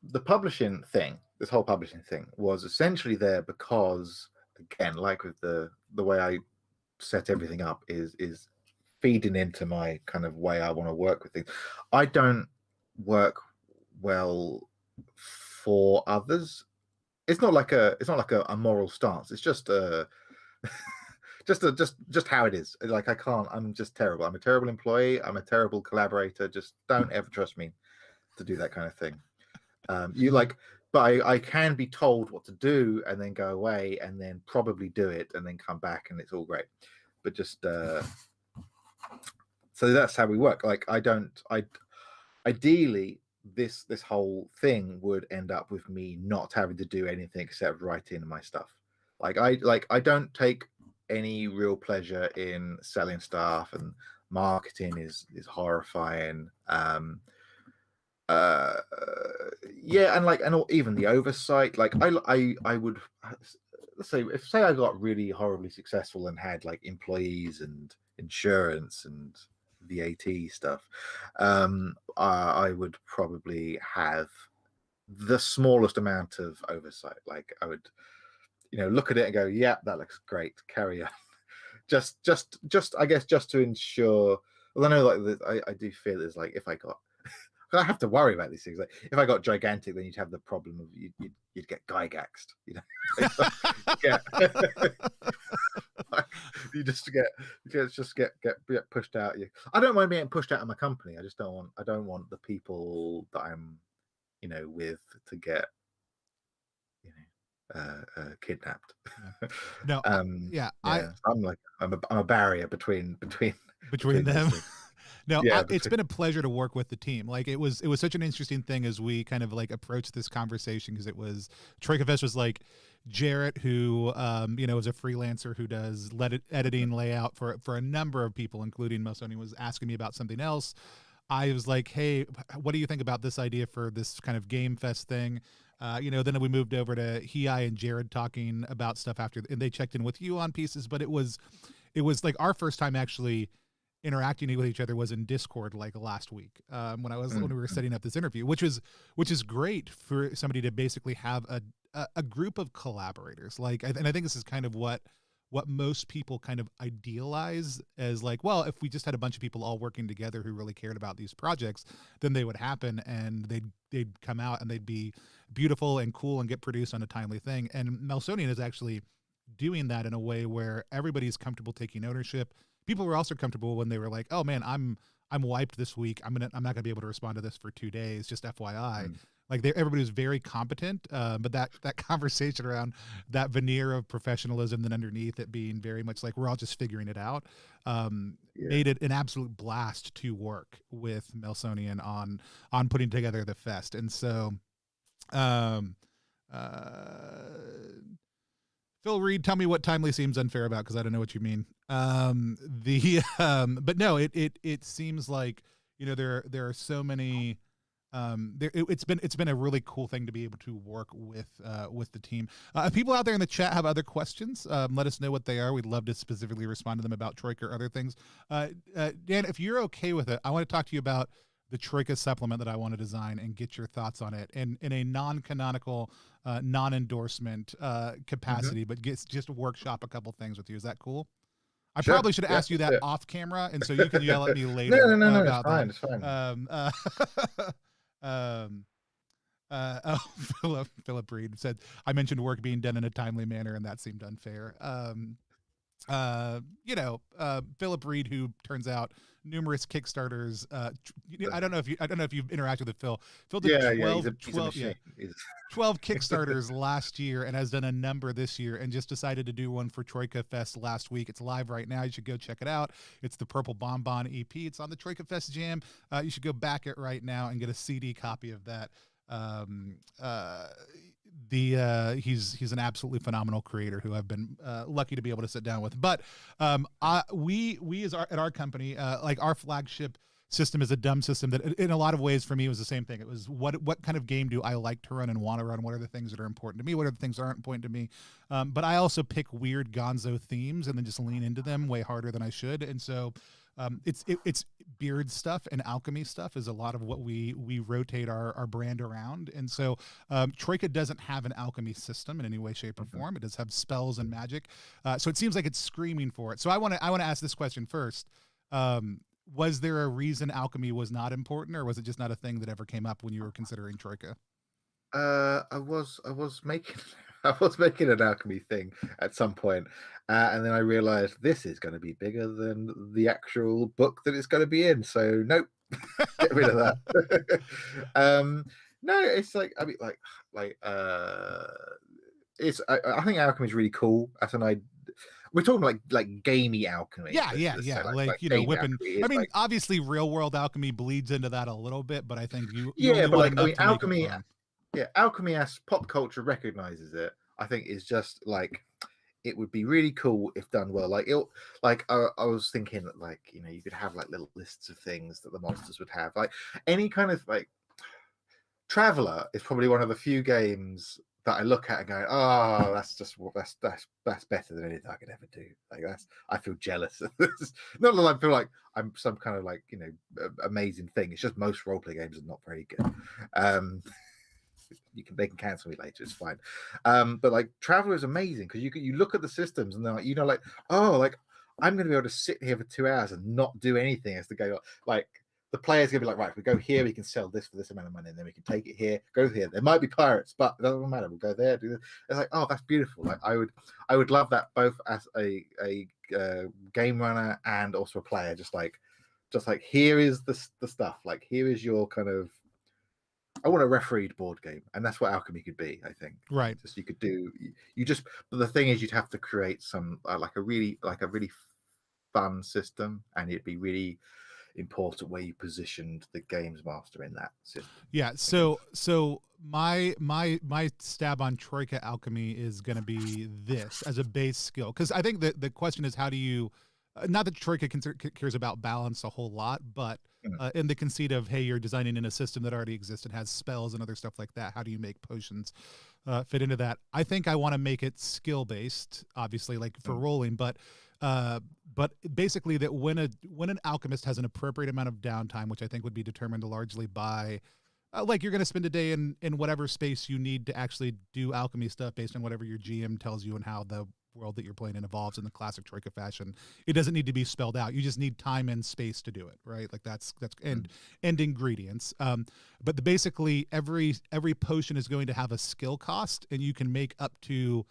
S2: the publishing thing. This whole publishing thing was essentially there because, again, like with the way I set everything up is feeding into my kind of way I want to work with things. I don't work well for others. It's not like a moral stance. It's just just how it is. Like I can't. I'm just terrible. I'm a terrible employee. I'm a terrible collaborator. Just don't ever trust me to do that kind of thing. But I can be told what to do and then go away and then probably do it and then come back and it's all great. But just so that's how we work. Like ideally this whole thing would end up with me not having to do anything except write in my stuff. I don't take any real pleasure in selling stuff, and marketing is horrifying. And even the oversight, I would say I got really horribly successful and had employees and insurance and VAT stuff, I would probably have the smallest amount of oversight. I would look at it and go, yeah, that looks great, carry on. just I guess just to ensure. Well, I know I do feel there's if I got I have to worry about these things. If I got gigantic, then you'd have the problem of you'd get Gygaxed. You just get pushed out. I don't mind being pushed out of my company. I just don't want the people that I'm with to get kidnapped.
S1: No,
S2: I'm a barrier between
S1: them. No, yeah, it's been a pleasure to work with the team. It was such an interesting thing as we kind of approached this conversation, because it was Troika Fest was Jarrett, who is a freelancer who does editing, layout for a number of people, including Melsonian, was asking me about something else. I was like, hey, what do you think about this idea for this kind of game fest thing? Then we moved over to Hi and Jared talking about stuff after, and they checked in with you on pieces, but it was our first time actually interacting with each other was in Discord like last week, when we were setting up this interview, which is great for somebody to basically have a group of collaborators. Like, and I think this is kind of what most people kind of idealize as, like, well, if we just had a bunch of people all working together who really cared about these projects, then they would happen and they'd come out and they'd be beautiful and cool and get produced on a timely thing. And Melsonian is actually doing that in a way where everybody's comfortable taking ownership. People were also comfortable when they were like, oh man, I'm wiped this week. I'm not gonna be able to respond to this for 2 days, just FYI. Like, everybody was very competent, but that conversation around that veneer of professionalism, then underneath it being very much like we're all just figuring it out, made it an absolute blast to work with Melsonian on putting together the fest. And so, Phil Reed, tell me what timely seems unfair about, because I don't know what you mean. But no, it seems like, there are so many. It's been a really cool thing to be able to work with the team. If people out there in the chat have other questions, let us know what they are. We'd love to specifically respond to them about Troika or other things. Dan, if you're okay with it, I want to talk to you about the Troika supplement that I want to design and get your thoughts on it in a non-canonical, non-endorsement capacity, but just workshop a couple things with you. Is that cool? I probably should have asked you that off camera, and so you can yell at me later.
S2: No,
S1: about
S2: it's fine.
S1: that. Philip Reed said, I mentioned work being done in a timely manner, and that seemed unfair. Philip Reed, who turns out numerous Kickstarters. I don't know if you've interacted with Phil. Phil did 12 Kickstarters last year and has done a number this year, and just decided to do one for Troika Fest last week. It's live right now. You should go check it out. It's the Purple Bonbon EP. It's on the Troika Fest Jam. You should go back it right now and get a CD copy of that. He's an absolutely phenomenal creator who I've been lucky to be able to sit down with. But we at our company, like, our flagship system is a dumb system that in a lot of ways for me was the same thing. It was what kind of game do I like to run and want to run? What are the things that are important to me? What are the things that aren't important to me? But I also pick weird gonzo themes and then just lean into them way harder than I should. And so it's beard stuff and alchemy stuff is a lot of what we rotate our brand around. And so Troika doesn't have an alchemy system in any way, shape, or form. It does have spells and magic. So it seems like it's screaming for it. So I want to ask this question first. Was there a reason alchemy was not important, or was it just not a thing that ever came up when you were considering Troika?
S2: I was making an alchemy thing at some point, and then I realized this is going to be bigger than the actual book that it's going to be in. So nope, get rid of that. No, it's like, I mean, I think alchemy is really cool as an idea. We're talking like gamey alchemy.
S1: Yeah. So like whipping. I mean, obviously, real world alchemy bleeds into that a little bit, but I think
S2: alchemy. Yeah, alchemy as pop culture recognizes it, I think is just like, it would be really cool if done well. Like I was thinking that, like, you could have like little lists of things that the monsters would have. Like any kind of, like, Traveller is probably one of the few games that I look at and go, oh, that's better than anything I could ever do. Like, I feel jealous of this. Not that I feel like I'm some kind of, like, amazing thing. It's just most role-play games are not very good. They can cancel me later, it's fine. But like Traveller is amazing because you look at the systems and they're like, I'm going to be able to sit here for 2 hours and not do anything as the game. Like, the player's gonna be like, right, if we go here, we can sell this for this amount of money, and then we can take it here, go here. There might be pirates, but it doesn't matter. We'll go there, do this. It's like, oh, that's beautiful. Like, I would love that both as a game runner and also a player. Just like here is the stuff. Like, here is your kind of. I want a refereed board game, and that's what alchemy could be. I think.
S1: Right.
S2: Just you could do. But the thing is, you'd have to create some like a really fun system, and it'd be really important where you positioned the games master in that system.
S1: Yeah, so my stab on Troika alchemy is going to be this as a base skill, because I think that the question is, how do you not that Troika cares about balance a whole lot, but in the conceit of, hey, you're designing in a system that already exists and has spells and other stuff like that, how do you make potions fit into that? I think I want to make it skill based, obviously, like for rolling, but Uh, but basically, that when an alchemist has an appropriate amount of downtime, which I think would be determined largely by like you're going to spend a day in whatever space you need to actually do alchemy stuff based on whatever your GM tells you and how the world that you're playing in evolves in the classic Troika fashion. It doesn't need to be spelled out. You just need time and space to do it, right? Like that's and ingredients. But basically every potion is going to have a skill cost, and you can make up to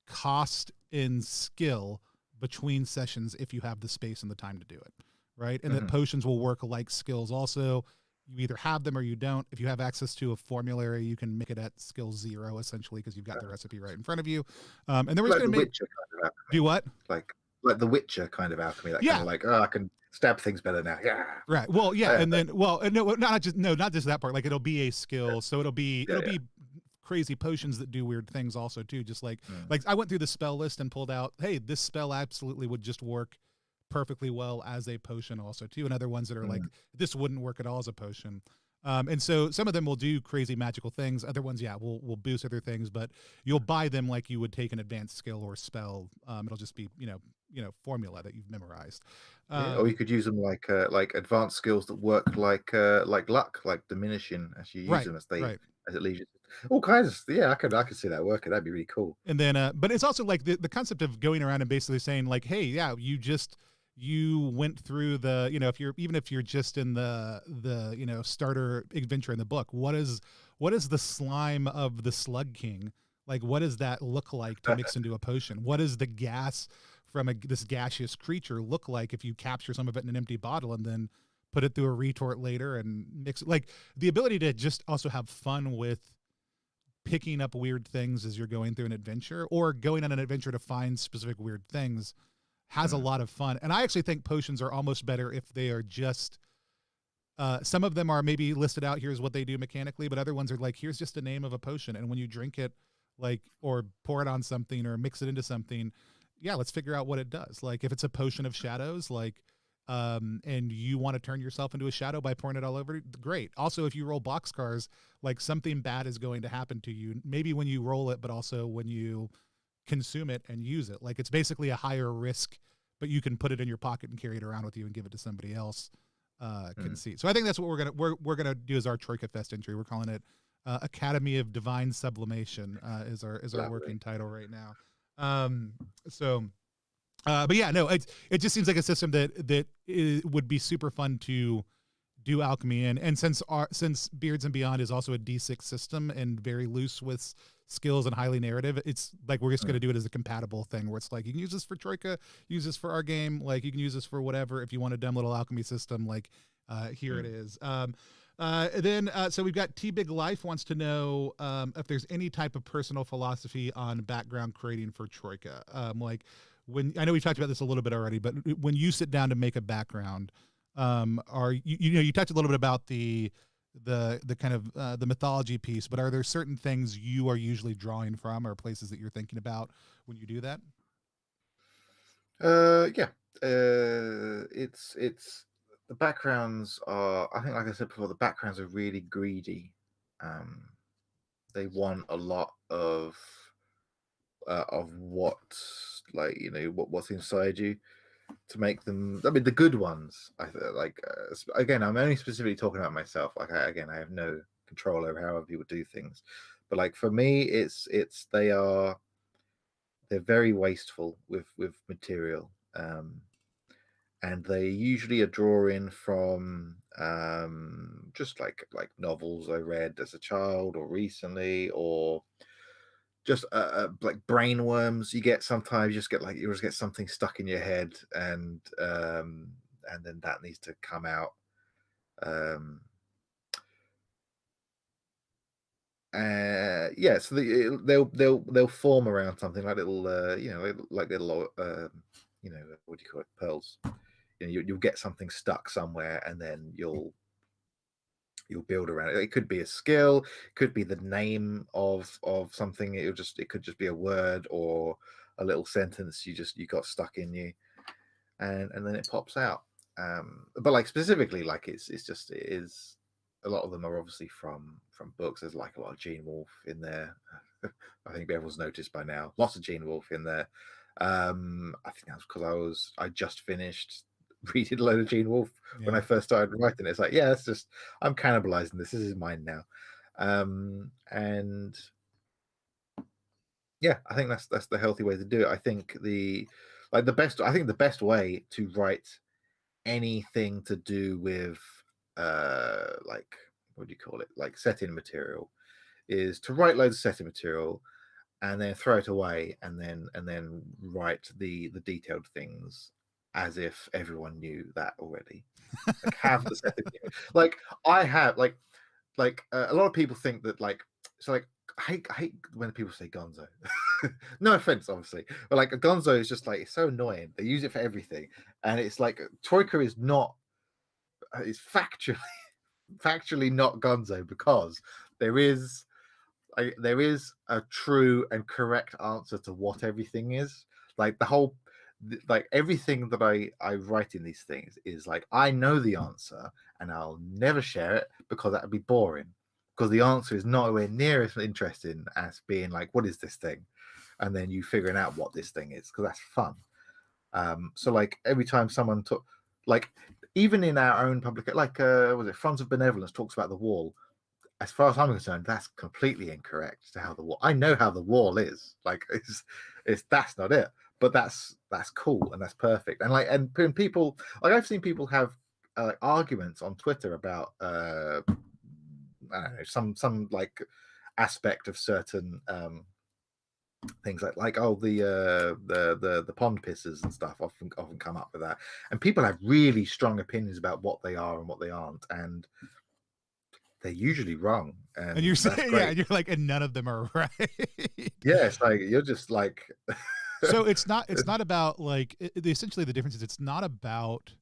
S1: cost in skill between sessions if you have the space and the time to do it, right? And that potions will work like skills also. You either have them or you don't. If you have access to a formulary, you can make it at skill 0 essentially because you've got the recipe right in front of you. And then we're
S2: like
S1: just going
S2: the
S1: to make
S2: Witcher kind of alchemy.
S1: do what?
S2: Like the Witcher kind of alchemy. That kind of like, oh, I can stab things better now. Yeah.
S1: Right. Well, yeah, and then no, not just that part. Like it'll be a skill, so it'll be crazy potions that do weird things also too. Just like I went through the spell list and pulled out, hey, this spell absolutely would just work perfectly well as a potion also too, and other ones that are like this wouldn't work at all as a potion. And so some of them will do crazy magical things. Other ones, will boost other things, but you'll buy them like you would take an advanced skill or spell. It'll just be formula that you've memorized.
S2: Or you could use them like advanced skills that work like luck, like diminishing as you use them as it leaves you. All kinds of I could see that working. That'd be really cool.
S1: And then but it's also like the concept of going around and basically saying like, hey, you went through the, if you're just in the starter adventure in the book, what is the slime of the Slug King? Like, what does that look like to mix into a potion? What does the gas from this gaseous creature look like if you capture some of it in an empty bottle and then put it through a retort later and mix it? Like the ability to just also have fun with picking up weird things as you're going through an adventure or going on an adventure to find specific weird things has a lot of fun. And I actually think potions are almost better if they are just some of them are maybe listed out, here's what they do mechanically, but other ones are like, here's just the name of a potion, and when you drink it, like, or pour it on something or mix it into something, let's figure out what it does. Like if it's a potion of shadows, like and you want to turn yourself into a shadow by pouring it all over, great. Also, if you roll boxcars, like something bad is going to happen to you, maybe when you roll it, but also when you consume it and use it. Like it's basically a higher risk, but you can put it in your pocket and carry it around with you and give it to somebody else can see. So I think that's what we're gonna do as our Troika Fest entry. We're calling it Academy of Divine Sublimation is our working title right now. But it just seems like a system that would be super fun to do alchemy in. And since Beards and Beyond is also a D6 system and very loose with skills and highly narrative, it's like we're just going to do it as a compatible thing where it's like you can use this for Troika, use this for our game, like you can use this for whatever. If you want a dumb little alchemy system, like here it is. So we've got T Big Life wants to know if there's any type of personal philosophy on background creating for Troika. Like when I know we've talked about this a little bit already, but when you sit down to make a background, are you talked a little bit about the kind of the mythology piece, but are there certain things you are usually drawing from or places that you're thinking about when you do that?
S2: It's the backgrounds are, I think, like I said before, the backgrounds are really greedy. They want a lot of what, like, what's inside you to make them. I mean, the good ones. I like. Again, I'm only specifically talking about myself. Like, I have no control over how other people do things, but like for me, they're very wasteful with material. And they usually are drawing from just like novels I read as a child or recently, or just like brainworms. You get sometimes you just get something stuck in your head, and then that needs to come out. So they'll form around something like little what do you call it, pearls. You'll get something stuck somewhere, and then you'll build around it. It could be a skill, it could be the name of something. It could just be a word or a little sentence you got stuck in you, and then it pops out. But like specifically, like it is. A lot of them are obviously from books. There's like a lot of Gene Wolfe in there. I think everyone's noticed by now. Lots of Gene Wolfe in there. I think that's because I just finished reading a load of Gene Wolfe when
S1: Yeah.
S2: I first started writing it. It's like, yeah, it's just I'm cannibalizing this. This is mine now. And yeah, I think that's the healthy way to do it. I think the best way to write anything to do with like what do you call it? Like setting material is to write loads of setting material and then throw it away and then write the detailed things as if everyone knew that already. Like have the setting like I have a lot of people think that like I hate when people say gonzo. No offense, obviously, but like a gonzo is just like it's so annoying. They use it for everything, and it's like Troika is not. It's factually not gonzo because there is there is a true and correct answer to what everything is. Like like everything that I write in these things is like I know the answer and I'll never share it because that would be boring. Because the answer is nowhere near as interesting as being like, what is this thing? And then you figuring out what this thing is because that's fun. So like every time someone took like even in our own public was it Front of Benevolence talks about the wall, as far as I'm concerned, that's completely incorrect to how the wall. I know how the wall is. Like it's that's not it. But that's cool and that's perfect. And and people like I've seen people have arguments on Twitter about I don't know some like aspect of certain things like oh the pond pisses and stuff often come up with that, and people have really strong opinions about what they are and what they aren't, and they're usually wrong,
S1: And you're
S2: and that's
S1: saying, yeah,
S2: great.
S1: and you're like, and none of them are right.
S2: Yeah, it's like you're just like
S1: So it's not about like essentially the difference is it's not about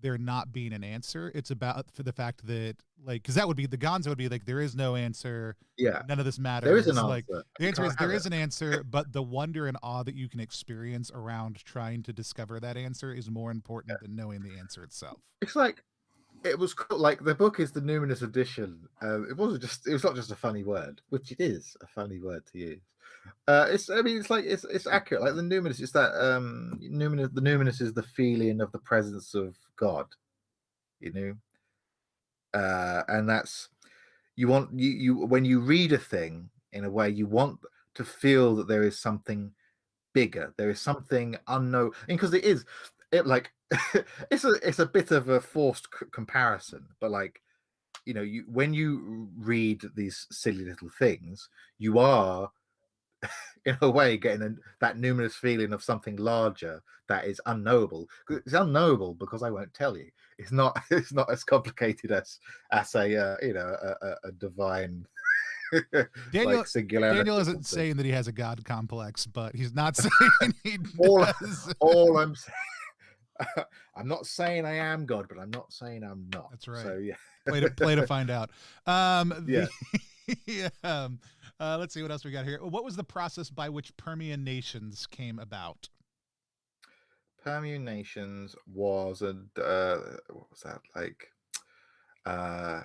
S1: there not being an answer. It's about for the fact that like because that would be the Gonzo would be like there is no answer,
S2: yeah,
S1: none of this
S2: there is an
S1: matters. Like
S2: answer.
S1: the
S2: You
S1: answer is
S2: can't
S1: there
S2: have
S1: is
S2: it.
S1: an answer, but the wonder and awe that you can experience around trying to discover that answer is more
S2: Yeah.
S1: important than knowing the answer itself.
S2: It's like it was cool. Like the book is the numinous edition. It was not just a funny word, which it is a funny word to use. It's I mean it's accurate. Like the numinous is that the numinous is the feeling of the presence of God, you know. And that's you want you when you read a thing in a way you want to feel that there is something bigger, there is something unknown, and because it like it's a bit of a forced comparison, but like you when you read these silly little things you are in a way getting that numinous feeling of something larger that is unknowable. It's unknowable because I won't tell you. It's not it's not as complicated as a a divine
S1: Daniel
S2: like singularity
S1: Daniel
S2: or
S1: isn't
S2: something.
S1: saying that he has a god complex, but he's not saying he
S2: all
S1: does.
S2: all I'm I'm not saying I am God, but I'm not saying I'm not.
S1: That's right.
S2: So yeah.
S1: Play to find out.
S2: Yeah.
S1: The let's see what else we got here. What was the process by which Permian nations came about?
S2: Permutations was a what was that like? Uh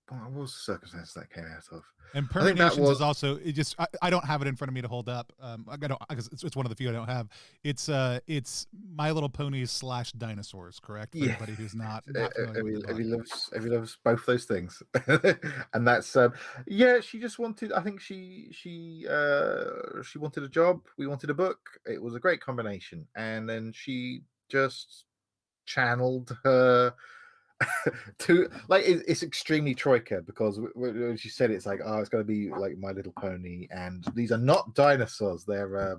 S2: what was the circumstance that came out of?
S1: And
S2: I think that
S1: permeations
S2: was
S1: is also it just I don't have it in front of me to hold up. I don't because it's one of the few I don't have. It's My Little Ponies slash dinosaurs. Correct for
S2: yeah.
S1: anybody who's not familiar with the book.
S2: Every loves both those things, and that's yeah. She just wanted. I think she wanted a job. We wanted a book. It was a great combination, and then she just channeled her to like it's extremely Troika because when she said it's like oh it's going to be like My Little Pony, and these are not dinosaurs. They're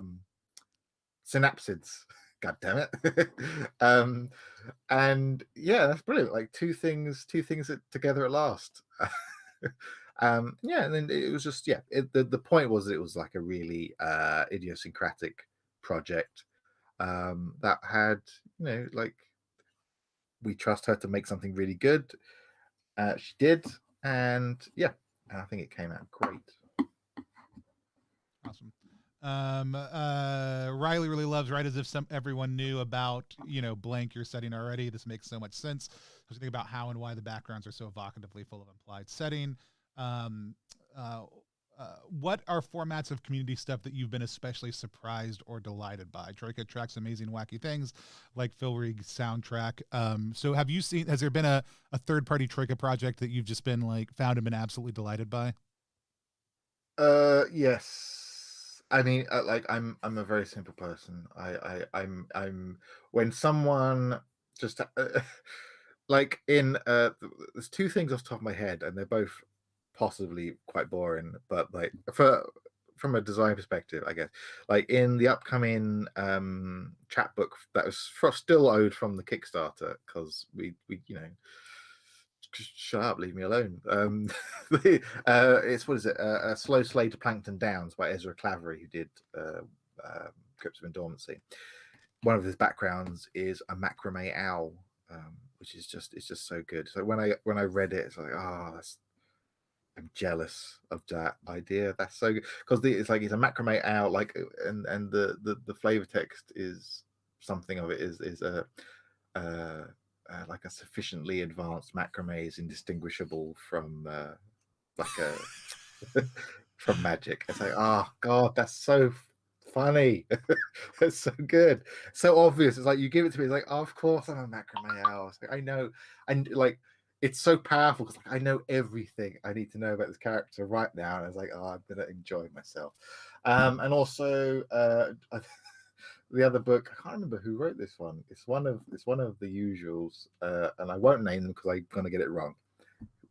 S2: synapsids. God damn it. And yeah, that's brilliant. Like two things that together at last. Yeah, and then it was just yeah. The point was that it was like a really idiosyncratic project that had like we trust her to make something really good. She did, and yeah, I think it came out great.
S1: Awesome. Riley really loves right as if everyone knew about blank you're setting already. This makes so much sense. I was thinking about how and why the backgrounds are so evocatively full of implied setting. Um, uh, what are formats of community stuff that you've been especially surprised or delighted by? Troika tracks amazing, wacky things like Phil Reed's soundtrack. So have you seen, has there been a third party Troika project that you've just been like found and been absolutely delighted by?
S2: Yes. I mean, like I'm a very simple person. I'm when someone just like in there's two things off the top of my head, and they're both possibly quite boring, but like from a design perspective, I guess. Like in the upcoming chapbook that was still owed from the Kickstarter, because we just shut up, leave me alone. It's what is it? A Slow Slave to Plankton Downs by Ezra Clavery, who did Crypts of Endormancy. One of his backgrounds is a macrame owl, which is just so good. So when I read it, it's like, I'm jealous of that idea. That's so good, because it's like it's a macrame owl, like, and the flavor text is something of it is like a sufficiently advanced macrame is indistinguishable from like a from magic. It's like, oh god, that's so funny. It's so good, so obvious. It's like you give it to me, it's like, oh, of course I'm a macrame owl. Like, I know, and like it's so powerful because like I know everything I need to know about this character right now, and I was like, oh, I'm gonna enjoy myself. And also the other book, I can't remember who wrote this one. It's one of the usuals, and I won't name them because I'm gonna get it wrong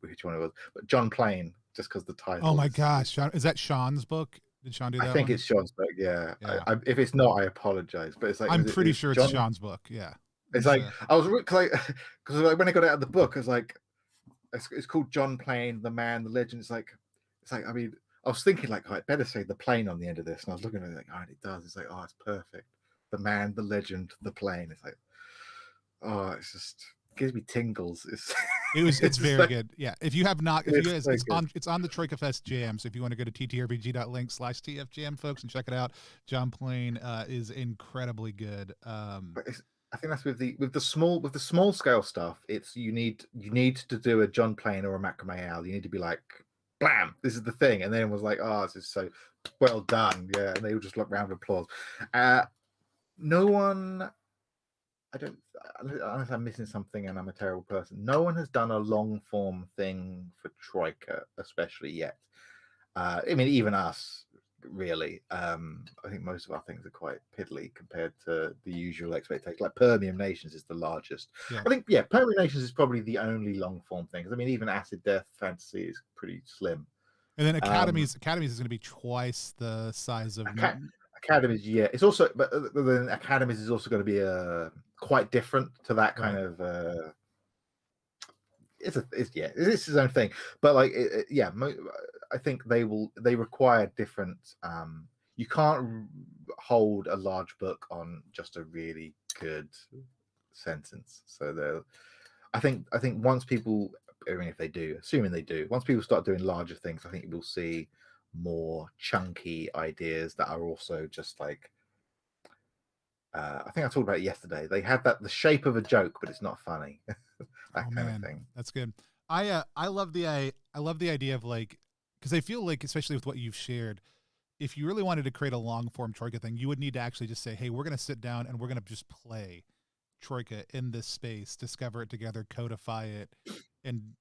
S2: which one it was. But John Plain, just because the title.
S1: Oh my gosh, is that Sean's book? Did Sean do that?
S2: I think
S1: one?
S2: it's Sean's book. Yeah.
S1: Yeah.
S2: If it's not, I apologize. But it's like
S1: I'm pretty sure it's
S2: John...
S1: Sean's book. Yeah.
S2: It's like I was because like when I got it out of the book, I was like, it's called John Plain, the man, the legend. It's like I mean, I was thinking like, oh, I better say the plane on the end of this, and I was looking at it like, oh, it does. It's like, oh, it's perfect. The man, the legend, the plane. It's like, oh, it's just gives me tingles.
S1: It's very like, good. Yeah. If you have not, if you guys,
S2: so
S1: it's on the Troika Fest Jam. So if you want to go to ttrpg.link/tfjam, folks, and check it out, John Plain is incredibly good.
S2: I think that's with the small scale stuff. It's you need to do a John Plain or a macrame owl. You need to be like, blam, this is the thing, and then it was like, oh, this is so well done, yeah, and they all just look round of applause. No one, unless I'm missing something and I'm a terrible person, no one has done a long form thing for Troika, especially yet. I mean, even us, really. I think most of our things are quite piddly compared to the usual expectation. Like Permian Nations is the largest. Yeah. I think, Permian Nations is probably the only long form thing. I mean, even Acid Death Fantasy is pretty slim.
S1: And then Academies is going to be twice the size of
S2: Academies. Yeah, it's also, but then Academies is also going to be quite different to that kind of. It's his own thing, but like, I think they require different. You can't hold a large book on just a really good sentence. So I think once people, I mean, if they do, assuming they do, once people start doing larger things, I think we'll see more chunky ideas that are also just like. I think I talked about it yesterday. They have the shape of a joke, but it's not funny. That kind of thing.
S1: That's good. I love the idea of like, because I feel like, especially with what you've shared, if you really wanted to create a long form Troika thing, you would need to actually just say, hey, we're going to sit down and we're going to just play Troika in this space, discover it together, codify it, and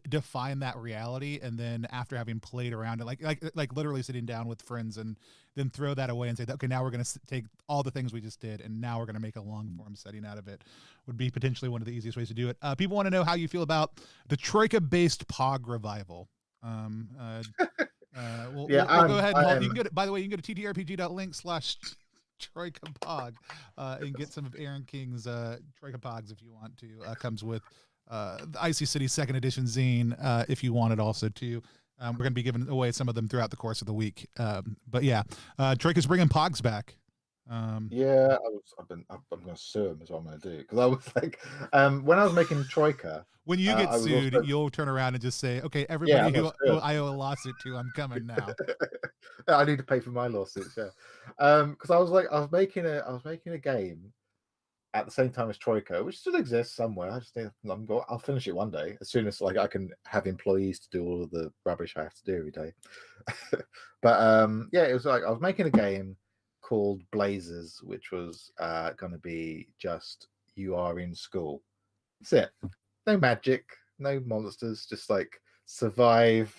S1: define that reality. And then after having played around it, like literally sitting down with friends and then throw that away and say, okay, now we're going to take all the things we just did and now we're going to make a long form setting out of it, would be potentially one of the easiest ways to do it. People want to know how you feel about the Troika based POG revival. We'll go ahead and you can go to, by the way, you can go to ttrpg.link/Troika POG and get some of Aaron King's Troika POGs if you want to. Comes with the Icy City 2nd edition zine if you want it also too. We're going to be giving away some of them throughout the course of the week. But yeah, Troika's bringing POGs back.
S2: I'm going to sue him is what I'm going to do, because I was like, when I was making Troika,
S1: when you get sued, you'll turn around and just say, okay, everybody who I owe a lawsuit to, I'm coming now.
S2: I need to pay for my lawsuits, because I was making a game, at the same time as Troika, which still exists somewhere. I just think I'll finish it one day as soon as like I can have employees to do all of the rubbish I have to do every day. But yeah, it was like I was making a game called Blazers, which was going to be just you are in school. That's it. No magic, no monsters, just like survive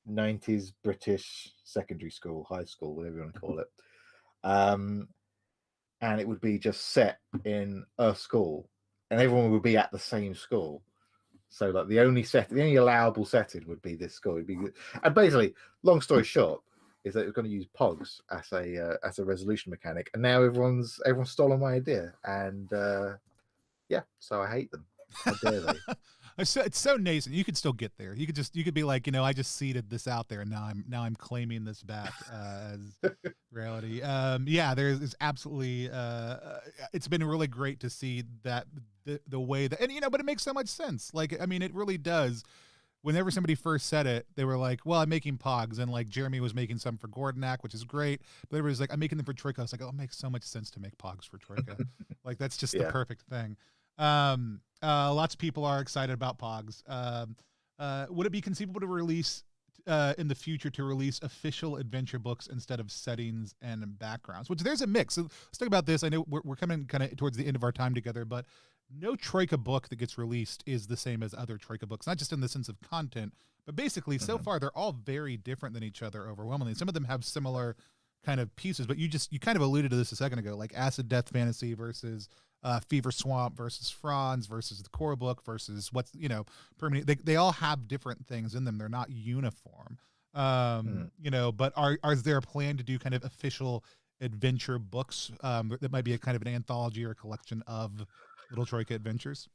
S2: 90s British secondary school, high school, whatever you want to call it. And it would be just set in a school, and everyone would be at the same school. So like the only allowable setting would be this school. It'd be, and basically, long story short, is that it was going to use Pogs as a resolution mechanic, and now everyone's stolen my idea, and yeah, so I hate them. How dare they?
S1: It's so nascent. You could still get there. You could be like, I just seeded this out there, and now I'm claiming this back as reality. Yeah, there's absolutely. It's been really great to see that the way that, and but it makes so much sense. Like, I mean, it really does. Whenever somebody first said it, they were like, "Well, I'm making Pogs," and like Jeremy was making some for Gordonak, which is great. But everybody's like, "I'm making them for Troika." I was like, "Oh, it makes so much sense to make Pogs for Troika. Like, that's just the perfect thing." Lots of people are excited about Pogs. Would it be conceivable to release in the future to release official adventure books instead of settings and backgrounds? Which there's a mix. So let's talk about this. I know we're coming kind of towards the end of our time together, but no Troika book that gets released is the same as other Troika books, not just in the sense of content, but basically so far they're all very different than each other overwhelmingly. Some of them have similar kind of pieces, but you kind of alluded to this a second ago, like Acid Death Fantasy versus Fever Swamp versus Franz versus the core book versus what's permanent. They all have different things in them. They're not uniform. But is there a plan to do kind of official adventure books that might be a kind of an anthology or a collection of little Troika adventures?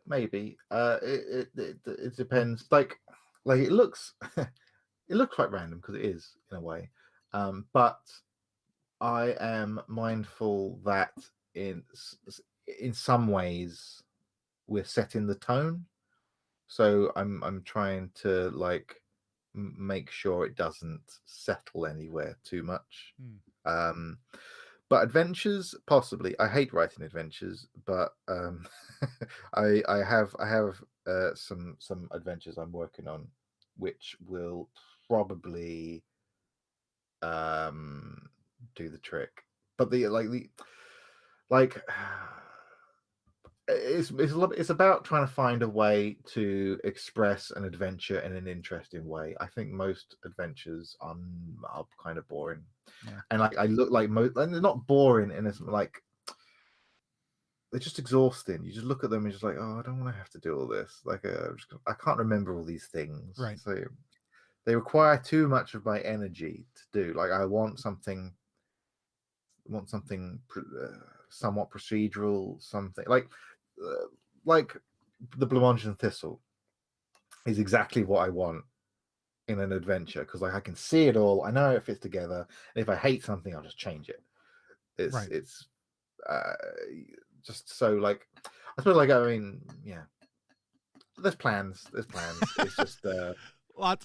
S2: Maybe. It depends. Like it looks it looks quite random because it is in a way. But I am mindful that in some ways we're setting the tone, so I'm trying to like make sure it doesn't settle anywhere too much. But adventures, possibly. I hate writing adventures, but I have some adventures I'm working on, which will probably do the trick. But it's about trying to find a way to express an adventure in an interesting way. I think most adventures are kind of boring, and like I look like and they're not boring, and it's like they're just exhausting. You just look at them and just like, oh, I don't want to have to do all this. Like, I can't remember all these things,
S1: right?
S2: So they require too much of my energy to do. Like, I want something somewhat procedural, something like the Blancmange and Thistle is exactly what I want in an adventure, because like I can see it all, I know how it fits together, and if I hate something, I'll just change it. It's just so like I suppose like I mean yeah, there's plans. It's just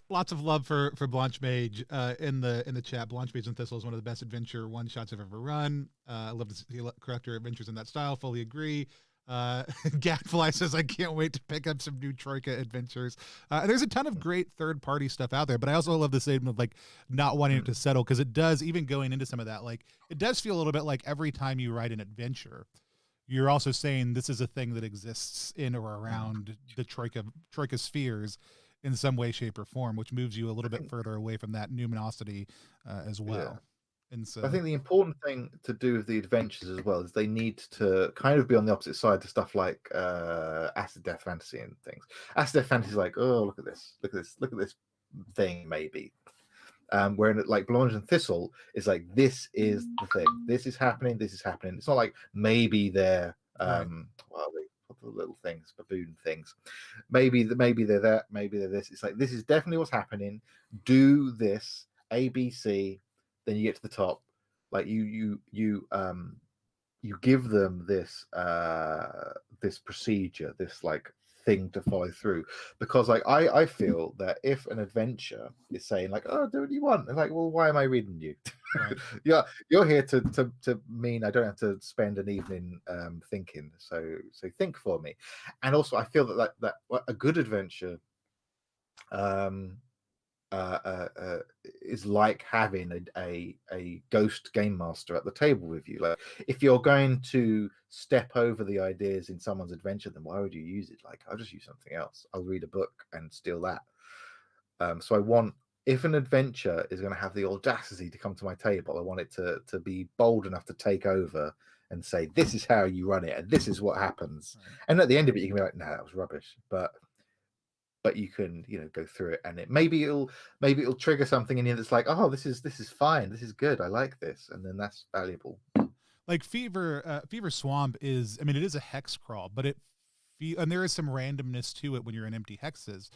S1: lots of love for Blanche-Mage in the chat. Blanche-Mage and Thistle is one of the best adventure one shots I've ever run. I love to see character adventures in that style. Fully agree. Gadfly says, I can't wait to pick up some new Troika adventures. There's a ton of great third-party stuff out there, but I also love the statement of like not wanting it to settle, because it does, even going into some of that, like it does feel a little bit like every time you write an adventure, you're also saying this is a thing that exists in or around the Troika spheres in some way, shape, or form, which moves you a little bit further away from that numinosity as well.
S2: Yeah.
S1: And so
S2: I think the important thing to do with the adventures as well is they need to kind of be on the opposite side to stuff like Acid Death Fantasy and things. Acid Death Fantasy is like, oh, look at this thing, maybe. Where like Blancmange and Thistle is like, this is the thing. This is happening. It's not like maybe they're well, the little things, baboon things. Maybe they're that. Maybe they're this. It's like, this is definitely what's happening. Do this A, B, C. Then you get to the top. Like you give them this this procedure, this like thing to follow through. Because like I feel that if an adventure is saying like, oh, do what you want, like, well, why am I reading you?
S1: Right.
S2: You're here to mean I don't have to spend an evening thinking. So think for me. And also I feel that a good adventure um is like having a ghost game master at the table with you. Like, if you're going to step over the ideas in someone's adventure, then why would you use it? Like, I'll just use something else. I'll read a book and steal that. So I want, if an adventure is going to have the audacity to come to my table, I want it to be bold enough to take over and say, this is how you run it and this is what happens.
S1: Right.
S2: And at the end of it, you can be like, no, that was rubbish. But you can, go through it, and maybe it'll trigger something in you that's like, oh, this is fine, this is good, I like this, and then that's valuable.
S1: Like Fever Swamp is, I mean, it is a hex crawl, but and there is some randomness to it when you're in empty hexes,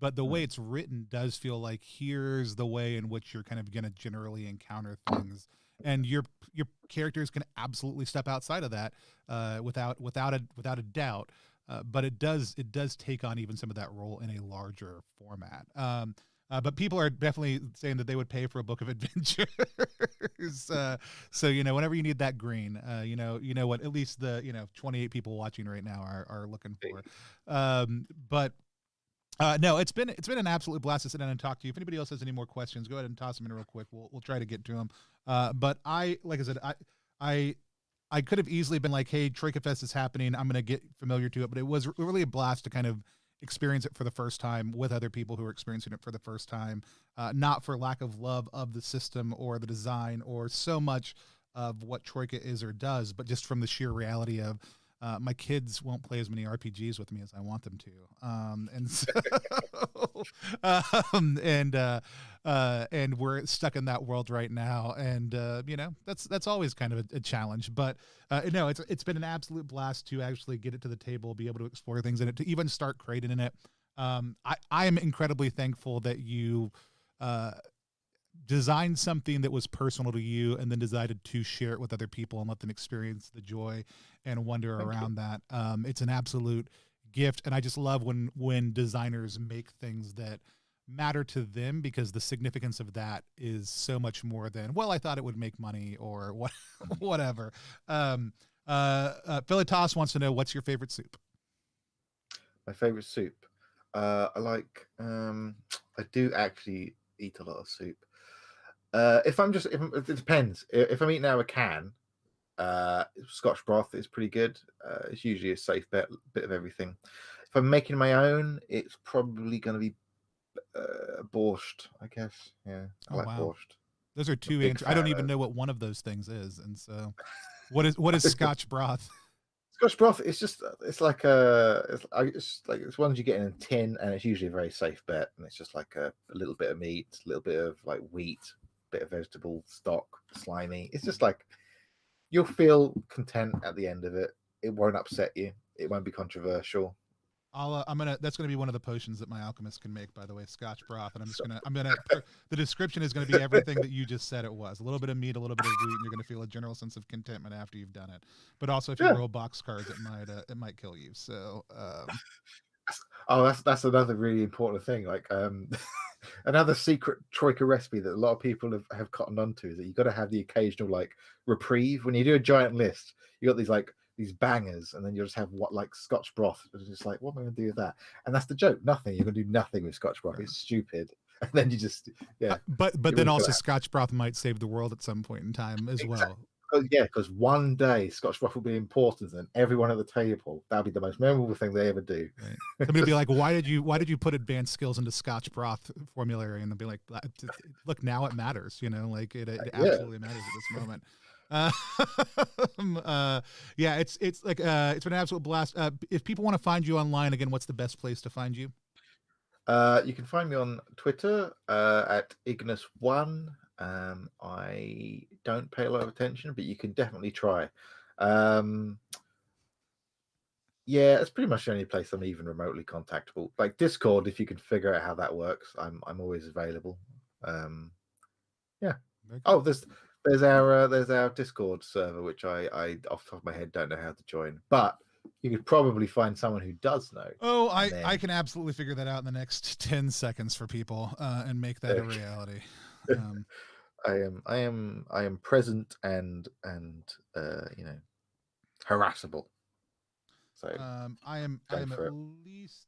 S1: but the way it's written does feel like here's the way in which you're kind of going to generally encounter things, and your characters can absolutely step outside of that without a doubt. But it does take on even some of that role in a larger format. But people are definitely saying that they would pay for a book of adventures. So whenever you need that green, you know what at least the 28 people watching right now are looking for. But no, it's been an absolute blast to sit down and talk to you. If anybody else has any more questions, go ahead and toss them in real quick. We'll try to get to them. But like I said, I could have easily been like, hey, Troika Fest is happening, I'm going to get familiar to it. But it was really a blast to kind of experience it for the first time with other people who are experiencing it for the first time, not for lack of love of the system or the design or so much of what Troika is or does, but just from the sheer reality of my kids won't play as many RPGs with me as I want them to. And so, and we're stuck in that world right now. And, that's always kind of a challenge, but, no, it's been an absolute blast to actually get it to the table, be able to explore things in it, to even start creating in it. I am incredibly thankful that you, designed something that was personal to you and then decided to share it with other people and let them experience the joy and wonder around that. It's an absolute gift. And I just love when designers make things that matter to them, because the significance of that is so much more than, well, I thought it would make money or what, whatever. Philetas wants to know, what's your favorite soup?
S2: My favorite soup. I like, I do actually eat a lot of soup. It depends. If I'm eating out of a can, Scotch broth is pretty good. It's usually a safe bet, bit of everything. If I'm making my own, it's probably going to be borscht, I guess. Yeah, I like borscht.
S1: Those are two answers. I don't even know what one of those things is, and so what is Scotch broth?
S2: Scotch broth, it's like it's ones you get in a tin, and it's usually a very safe bet, and it's just like a little bit of meat, a little bit of like wheat, bit of vegetable stock, slimy. It's just like, you'll feel content at the end of it. It won't upset you. It won't be controversial.
S1: That's gonna be one of the potions that my alchemist can make, by the way, Scotch broth. And the description is gonna be everything that you just said it was. A little bit of meat, a little bit of wheat, and you're gonna feel a general sense of contentment after you've done it. But also, if you roll box cards, it might kill you. So
S2: oh, that's another really important thing. Like, another secret Troika recipe that a lot of people have cottoned onto is that you've got to have the occasional like reprieve. When you do a giant list, you got these bangers, and then you'll just have like Scotch broth. It's just like, what am I going to do with that? And that's the joke. Nothing. You're going to do nothing with Scotch broth. It's stupid. And then you just,
S1: but then also Scotch broth might save the world at some point in time as well.
S2: Because one day Scotch broth will be important, and everyone at the table, that'll be the most memorable thing they ever do.
S1: Right. Somebody will be like, why did you put advanced skills into Scotch broth formulary? And they'll be like, look, now it matters, like it absolutely matters at this moment. It's like it's been an absolute blast. If people want to find you online, again, what's the best place to find you?
S2: You can find me on Twitter at Ignis1. I don't pay a lot of attention, but you can definitely try. It's pretty much the only place I'm even remotely contactable. Like Discord, if you can figure out how that works, I'm always available. Oh, there's our Discord server, which I off the top of my head don't know how to join, but You could probably find someone who does know.
S1: Oh, I can absolutely figure that out in the next 10 seconds for people and make that a reality.
S2: I am present and harassable. So
S1: I am at least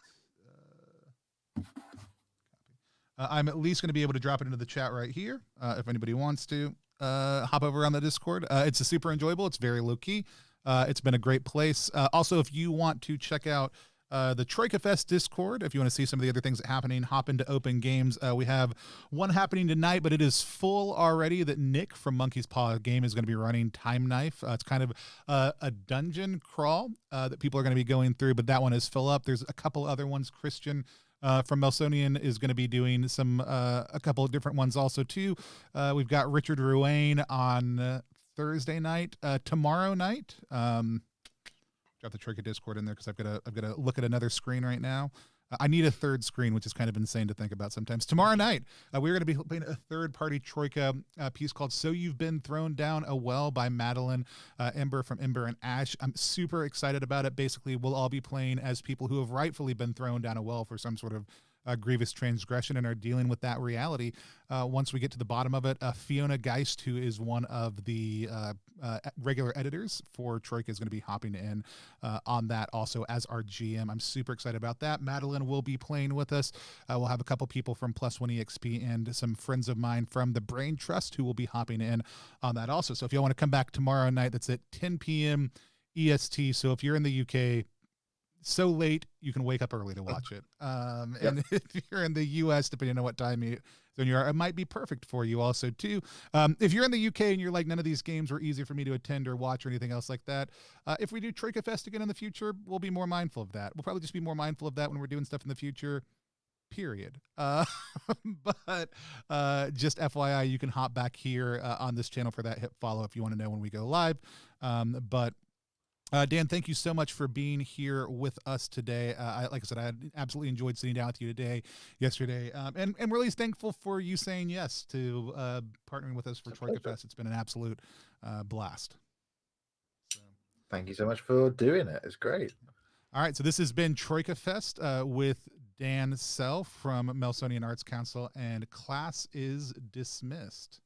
S1: I'm at least going to be able to drop it into the chat right here if anybody wants to hop over on the Discord. It's a super enjoyable. It's very low key. It's been a great place. Also, if you want to check out the Troika Fest Discord, if you want to see some of the other things that are happening, hop into Open Games. We have one happening tonight, but it is full already that Nick from Monkey's Paw Game is going to be running Time Knife. It's kind of a dungeon crawl that people are going to be going through, but that one is full up. There's a couple other ones. Christian from Melsonian is going to be doing some a couple of different ones also too. We've got Richard Ruane on Thursday night. Tomorrow night, drop the Troika Discord in there because I've got to look at another screen right now. I need a third screen, which is kind of insane to think about sometimes. Tomorrow night, we're going to be playing a third-party Troika piece called "So You've Been Thrown Down a Well" by Madeline Ember from Ember and Ash. I'm super excited about it. Basically, we'll all be playing as people who have rightfully been thrown down a well for some sort of grievous transgression and are dealing with that reality. Once we get to the bottom of it, Fiona Geist, who is one of the regular editors for Troika, is going to be hopping in on that also as our GM. I'm super excited about that. Madeline will be playing with us. We'll have a couple people from Plus One EXP and some friends of mine from the Brain Trust who will be hopping in on that also. So if you want to come back tomorrow night, that's at 10 p.m. EST. So if you're in the UK, so late you can wake up early to watch it. And if you're in the US, depending on what time zone you are, it might be perfect for you also too. If you're in the UK and you're like, none of these games were easy for me to attend or watch or anything else like that, if we do Troika Fest again in the future, we'll be more mindful of that. We'll probably just be more mindful of that when we're doing stuff in the future, period. But just FYI, you can hop back here on this channel for that hip follow if you want to know when we go live. But Dan, thank you so much for being here with us today. Like I said, I absolutely enjoyed sitting down with you yesterday, and really thankful for you saying yes to partnering with us for Troika Fest. It's been an absolute blast. So.
S2: Thank you so much for doing it. It's great.
S1: All right, so this has been Troika Fest with Dan Self from Melsonian Arts Council, and class is dismissed.